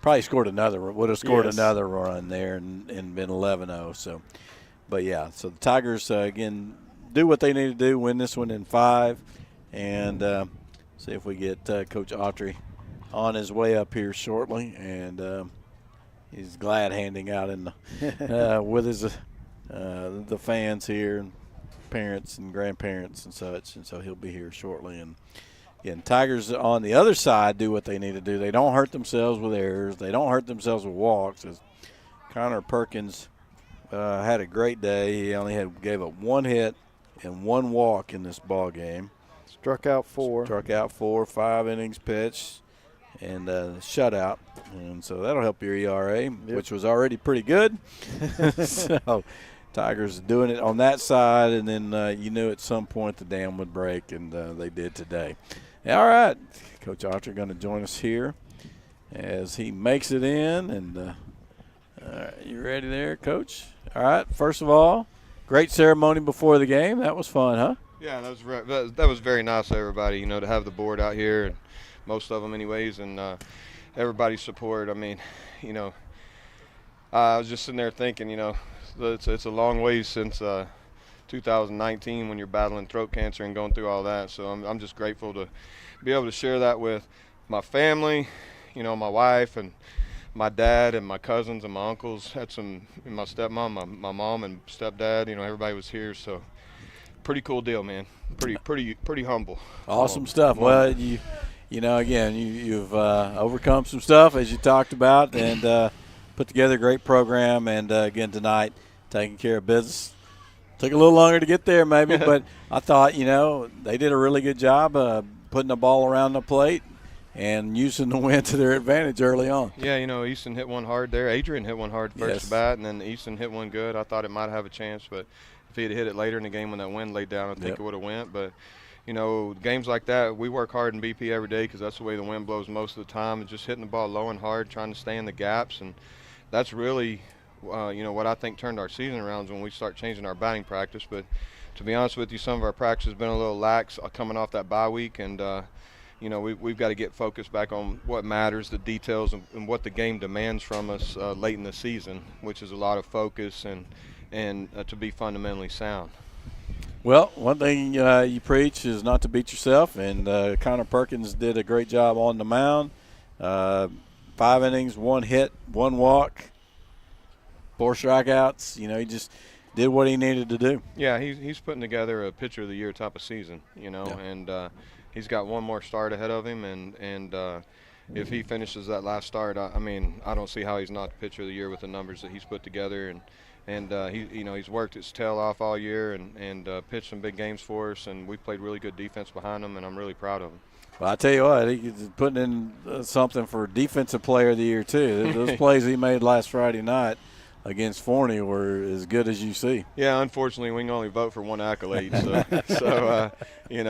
probably scored would have scored another run there and been 11-0. So, but, yeah, so the Tigers, again, do what they need to do, win this one in 5, and see if we get Coach Autry on his way up here shortly. And he's glad handing out with his the fans here and parents and grandparents and such, and so he'll be here shortly. And again, Tigers on the other side do what they need to do. They don't hurt themselves with errors. They don't hurt themselves with walks. As Connor Perkins had a great day. He only gave up 1 hit and 1 walk in this ball game. Struck out 4. 5 innings pitched, and shutout. And so that'll help your ERA, which was already pretty good. So Tigers doing it on that side, and then you knew at some point the dam would break, and they did today. All right, Coach Autry going to join us here as he makes it in. And all right, you ready there, Coach? All right, first of all, great ceremony before the game. That was fun, huh? Yeah, that was very nice of everybody, to have the board out here, and most of them anyways, and everybody's support. I was just sitting there thinking, it's a long ways since 2019 when you're battling throat cancer and going through all that. So I'm just grateful to be able to share that with my family, my wife and my dad and my cousins and my uncles. Had my stepmom, my mom and stepdad. Everybody was here. So pretty cool deal, man. Pretty humble. Awesome stuff. Well, you've overcome some stuff as you talked about, and put together a great program. And again tonight, taking care of business. Took a little longer to get there, maybe, but I thought they did a really good job putting the ball around the plate and using the wind to their advantage early on. Yeah, Easton hit one hard there. Adrian hit one hard first bat, and then Easton hit one good. I thought it might have a chance, but if he had hit it later in the game when that wind laid down, I think it would have went. But games like that, we work hard in BP every day because that's the way the wind blows most of the time. It's just hitting the ball low and hard, trying to stay in the gaps, and that's really what I think turned our season around is when we start changing our batting practice. But to be honest with you, some of our practice has been a little lax coming off that bye week, and we've got to get focused back on what matters, the details, and what the game demands from us late in the season, which is a lot of focus and to be fundamentally sound. Well, one thing you preach is not to beat yourself, and Connor Perkins did a great job on the mound. 5 innings, 1 hit, 1 walk, 4 strikeouts. He just did what he needed to do. Yeah, he's putting together a pitcher of the year type of season, and he's got one more start ahead of him, and if he finishes that last start, I don't see how he's not the pitcher of the year with the numbers that he's put together, and he's worked his tail off all year and pitched some big games for us, and we played really good defense behind him, and I'm really proud of him. Well, I tell you what, he's putting in something for Defensive Player of the Year too. Those plays he made last Friday night against Forney were as good as you see. Yeah, unfortunately, we can only vote for one accolade. So, we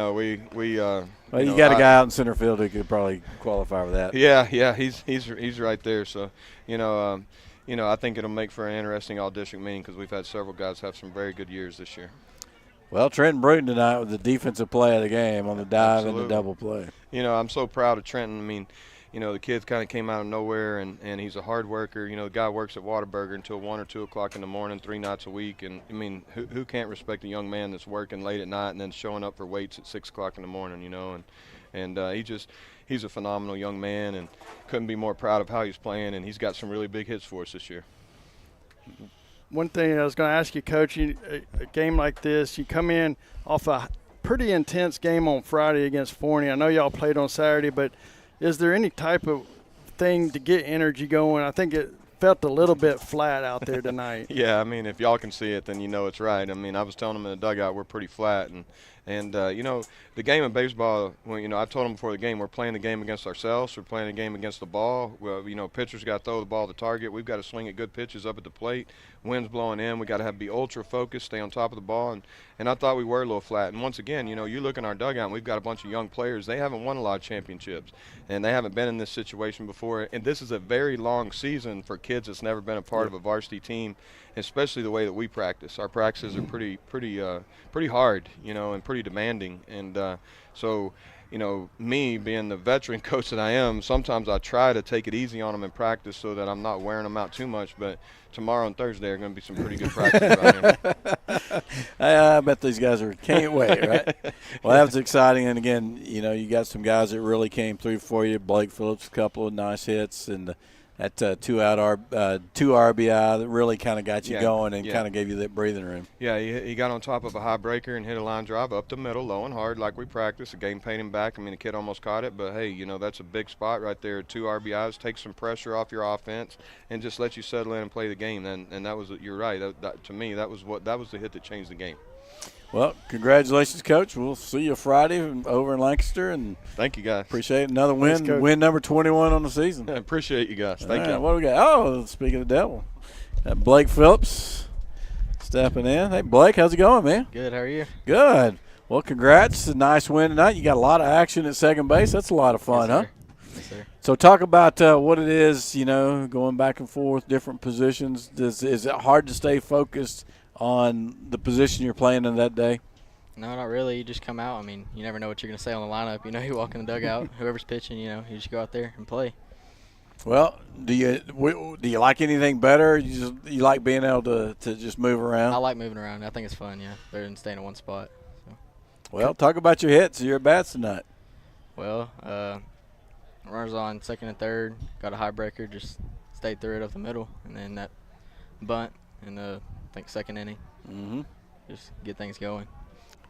well, you got a guy out in center field who could probably qualify for that. Yeah, he's right there. So, I think it'll make for an interesting all-district meeting because we've had several guys have some very good years this year. Well, Trenton Bruton tonight with the defensive play of the game on the dive and the double play. I'm so proud of Trenton. The kid kind of came out of nowhere, and he's a hard worker. The guy works at Whataburger until 1 or 2 o'clock in the morning, 3 nights a week. And, who can't respect a young man that's working late at night and then showing up for weights at 6 o'clock in the morning, And he's a phenomenal young man and couldn't be more proud of how he's playing, and he's got some really big hits for us this year. One thing I was going to ask you, Coach, a game like this, you come in off a pretty intense game on Friday against Forney. I know y'all played on Saturday, but is there any type of thing to get energy going? I think it felt a little bit flat out there tonight. Yeah, I mean, if y'all can see it, then you know it's right. I mean, I was telling them in the dugout we're pretty flat, and you know, the game of baseball, well, you know, I told them before the game, we're playing the game against ourselves. We're playing the game against the ball. Well, you know, pitchers got to throw the ball to target. We've got to swing at good pitches up at the plate. Wind's blowing in. We got to be ultra focused, stay on top of the ball. And I thought we were a little flat. And once again, you know, you look in our dugout, and we've got a bunch of young players. They haven't won a lot of championships, and they haven't been in this situation before. And this is a very long season for kids that's never been a part of a varsity team, especially the way that we practice. Our practices are pretty hard, you know, and pretty demanding. And so, you know, me being the veteran coach that I am, sometimes I try to take it easy on them in practice so that I'm not wearing them out too much. But tomorrow and Thursday are going to be some pretty good practice right here. I bet these guys can't wait, right? Well, that was exciting. And, again, you know, you got some guys that really came through for you. Blake Phillips, a couple of nice hits, and that two RBI that really kind of got you going and kind of gave you that breathing room. Yeah, he got on top of a high breaker and hit a line drive up the middle, low and hard like we practiced. The game paid him back. I mean, the kid almost caught it, but, hey, you know, that's a big spot right there. 2 RBIs, take some pressure off your offense and just let you settle in and play the game. And that was, you're right, that, to me, that was the hit that changed the game. Well, congratulations, Coach. We'll see you Friday over in Lancaster. And thank you, guys. Appreciate it. Another win, win number 21 on the season. Yeah, appreciate you guys. Thank you. What do we got? Oh, speaking of the devil, Blake Phillips stepping in. Hey, Blake, how's it going, man? Good. How are you? Good. Well, congrats. A nice win tonight. You got a lot of action at second base. That's a lot of fun, yes, huh? Yes, sir. So talk about what it is, you know, going back and forth, different positions. Is it hard to stay focused on the position you're playing in that day? No, not really. You just come out. I mean, you never know what you're going to say on the lineup. You know, you walk in the dugout, whoever's pitching, you know, you just go out there and play. Well, do you like anything better? You like being able to just move around? I like moving around. I think it's fun, yeah, better than staying in one spot. So. Well, talk about your hits, your at-bats tonight. Well, runners on second and third, got a high breaker, just stayed through it up the middle, and then that bunt in the, I think, second inning. Mm-hmm. Just get things going.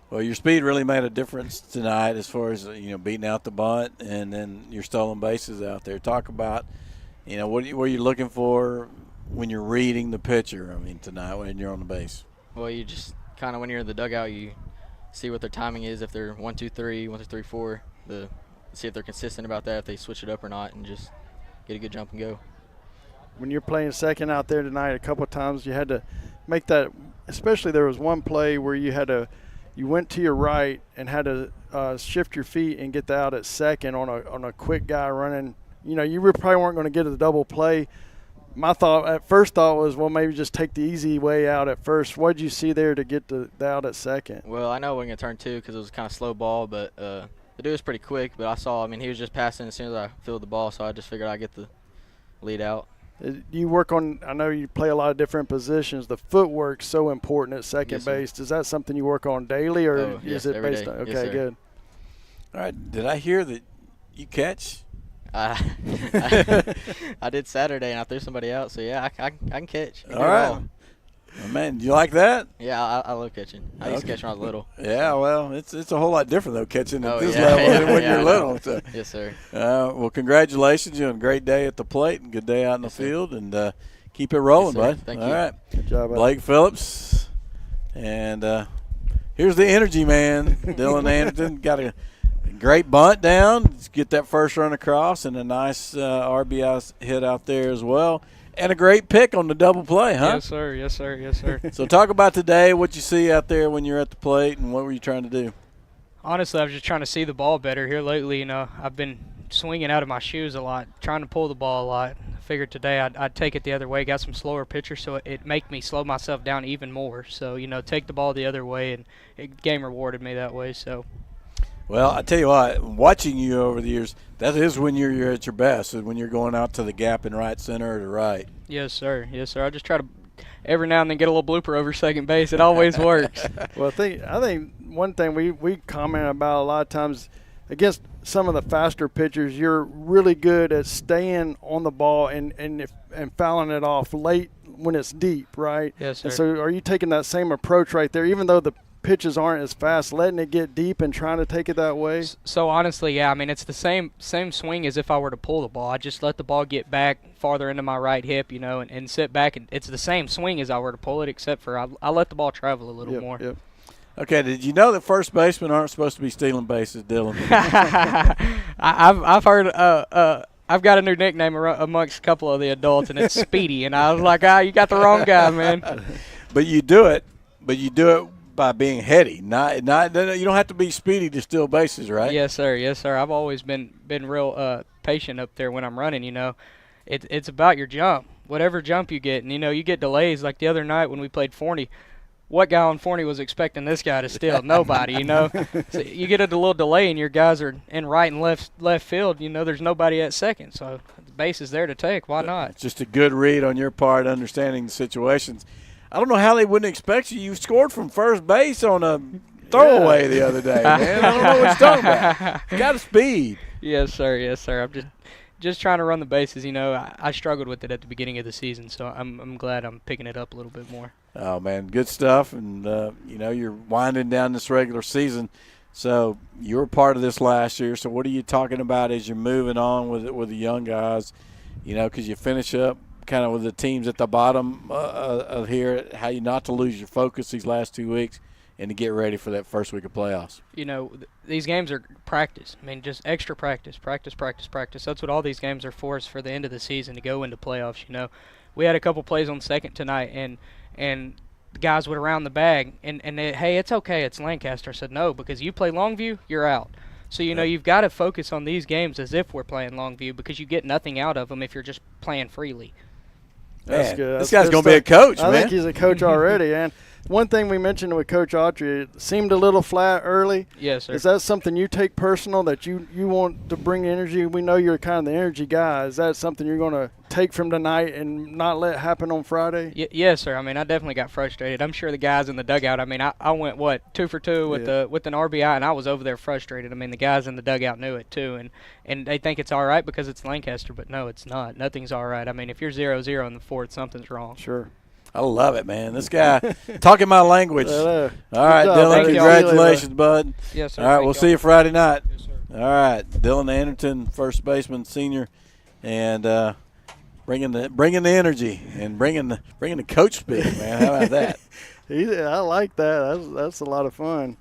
Well, your speed really made a difference tonight as far as, you know, beating out the bunt and then your stolen bases out there. Talk about, you know, what are you looking for when you're reading the pitcher, I mean, tonight when you're on the base? Well, you just kind of, when you're in the dugout, you see what their timing is, if they're 1, 2, 3, 1, 2, 3, 4, see if they're consistent about that, if they switch it up or not, and just get a good jump and go. When you're playing second out there tonight, a couple of times you had to make that, especially there was one play where you went to your right and had to shift your feet and get the out at second on a quick guy running. You know, you probably weren't going to get to the double play. My first thought was, well, maybe just take the easy way out at first. What did you see there to get the out at second? Well, I know we're going to turn 2 because it was kind of slow ball, but the dude was pretty quick. But I mean, he was just passing as soon as I fielded the ball, so I just figured I'd get the lead out. You work on, I know you play a lot of different positions. The footwork's so important at second base. Is that something you work on daily, or is it based on? Okay, yes, good. All right. Did I hear that you catch? I did Saturday, and I threw somebody out. So, yeah, I can catch. All right. Oh, man, do you like that? Yeah, I love catching. I used to catch when I was little. Yeah, well, it's a whole lot different, though, catching at this level than when you're little. So. Yes, sir. Well, congratulations. You had a great day at the plate and good day out in the field. And keep it rolling, bud. Thank you. All right. Good job, Blake Phillips. And here's the energy man, Dylan Anderson. Got a great bunt down. Get that first run across and a nice RBI hit out there as well. And a great pick on the double play, huh? Yes, sir. Yes, sir. Yes, sir. So talk about today, what you see out there when you're at the plate, and what were you trying to do? Honestly, I was just trying to see the ball better here lately. You know, I've been swinging out of my shoes a lot, trying to pull the ball a lot. I figured today I'd take it the other way, got some slower pitchers, so it make me slow myself down even more. So, you know, take the ball the other way, and game rewarded me that way. So. Well, I tell you what, watching you over the years, that is when you're at your best, is when you're going out to the gap in right center or to right. Yes, sir. Yes, sir. I just try to every now and then get a little blooper over second base. It always works. Well, I think one thing we comment about a lot of times, against some of the faster pitchers, you're really good at staying on the ball and fouling it off late when it's deep, right? Yes, sir. And so are you taking that same approach right there, even though the pitches aren't as fast, letting it get deep and trying to take it that way? So honestly, yeah, I mean, it's the same swing as if I were to pull the ball. I just let the ball get back farther into my right hip, and sit back, and it's the same swing as I were to pull it, except for I let the ball travel a little more. Yep. Okay, did you know that first basemen aren't supposed to be stealing bases, Dylan? I've heard I've got a new nickname amongst a couple of the adults, and it's Speedy, and I was like, you got the wrong guy, man. But you do it by being heady. Not you don't have to be speedy to steal bases, right? Yes, sir. Yes, sir. I've always been real patient up there when I'm running. It's about your jump, whatever jump you get, and you get delays like the other night when we played Forney. What guy on Forney was expecting this guy to steal? Nobody, So you get a little delay, and your guys are in right and left field. There's nobody at second, so the base is there to take. Why not? It's just a good read on your part, understanding the situations. I don't know how they wouldn't expect you. You scored from first base on a throwaway the other day, man. I don't know what you're talking about. You got a speed. Yes, sir. Yes, sir. I'm just trying to run the bases. I struggled with it at the beginning of the season, so I'm glad I'm picking it up a little bit more. Oh, man, good stuff. And, you're winding down this regular season. So you were part of this last year. So what are you talking about as you're moving on with the young guys, because you finish up kind of with the teams at the bottom of here, how you not to lose your focus these last 2 weeks and to get ready for that first week of playoffs? These games are practice. I mean, just extra practice. That's what all these games are for, is for the end of the season to go into playoffs. We had a couple plays on second tonight, and the guys would around the bag, and they, hey, it's okay, it's Lancaster. I said, no, because you play Longview, you're out. So, you've got to focus on these games as if we're playing Longview, because you get nothing out of them if you're just playing freely. That's good. This guy's going to be a coach, man. I think he's a coach already. And one thing we mentioned with Coach Autry, it seemed a little flat early. Yes, sir. Is that something you take personal, that you want to bring energy? We know you're kind of the energy guy. Is that something you're going to take from tonight and not let happen on Friday? Yes, sir. I mean, I definitely got frustrated. I'm sure the guys in the dugout, I mean, I went, 2 for 2 with an RBI, and I was over there frustrated. I mean, the guys in the dugout knew it too, and they think it's all right because it's Lancaster, but no, it's not. Nothing's all right. I mean, if you're 0-0 in the fourth, something's wrong. Sure. I love it, man. This guy talking my language. All right, Dylan, congratulations, bud. Yes, sir. All right, we'll see you Friday night. Yes, sir. All right, Dylan Anderton, first baseman, senior, and bringing the energy and bringing the coach speak, man. How about that? I like that. That's a lot of fun.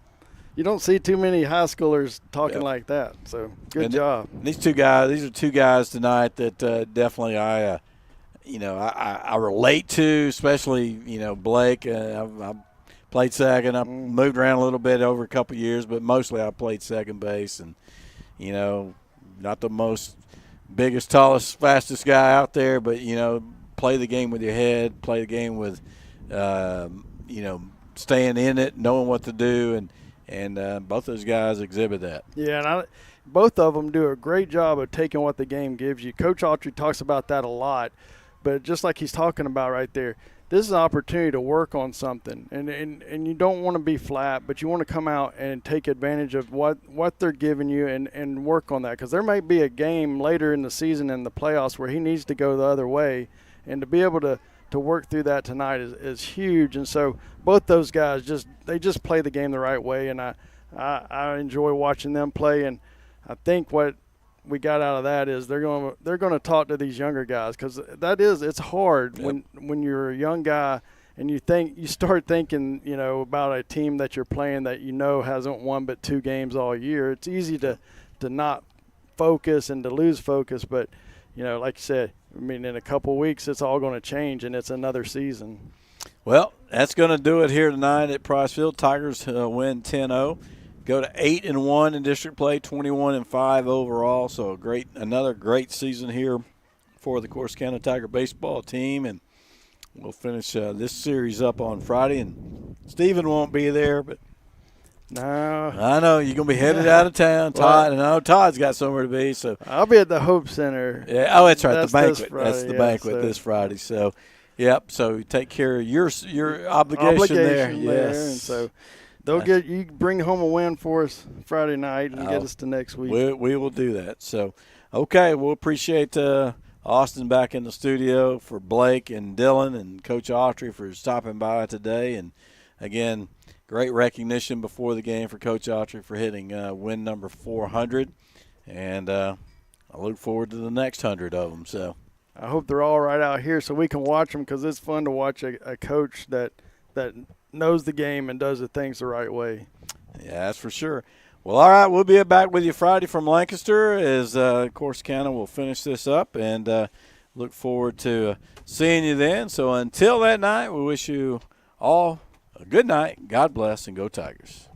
You don't see too many high schoolers talking like that, so good job. These are two guys tonight that definitely I relate to, especially, Blake. I played second. I moved around a little bit over a couple of years, but mostly I played second base. And, not the biggest, tallest, fastest guy out there, but, play the game with your head, play the game with, staying in it, knowing what to do. And both those guys exhibit that. Yeah, and both of them do a great job of taking what the game gives you. Coach Autry talks about that a lot. But just like he's talking about right there, this is an opportunity to work on something. And you don't want to be flat, but you want to come out and take advantage of what they're giving you and work on that. Because there might be a game later in the season in the playoffs where he needs to go the other way. And to be able to work through that tonight is huge. And so both those guys just play the game the right way. And I enjoy watching them play. And I think what we got out of that is they're going to talk to these younger guys, because it's hard when you're a young guy and you start thinking about a team that you're playing that hasn't won but 2 games all year. It's easy to not focus and to lose focus, but like you said, I mean, in a couple of weeks it's all going to change and it's another season. Well, that's going to do it here tonight at Price Field. Tigers win 10-0. Go to 8-1 in district play, 21-5 overall. So another great season here for the Corsicana Tiger baseball team, and we'll finish this series up on Friday. And Stephen won't be there, but no, I know you're gonna be headed out of town, Todd. And I know Todd's got somewhere to be. So I'll be at the Hope Center. Yeah. Oh, that's right, the banquet. Friday, that's the banquet this Friday. So, yep. So take care of your obligation there. Yes. And so. They'll get you bring home a win for us Friday night and get us to next week. We will do that. So, okay, we'll appreciate Austin back in the studio, for Blake and Dylan and Coach Autry for stopping by today. And, again, great recognition before the game for Coach Autry for hitting win number 400. And I look forward to the next 100 of them. So I hope they're all right out here so we can watch them, because it's fun to watch a coach that knows the game and does the things the right way. Yeah, that's for sure. Well, all right, we'll be back with you Friday from Lancaster as Corsicana will finish this up, and look forward to seeing you then. So until that night, we wish you all a good night. God bless, and go Tigers.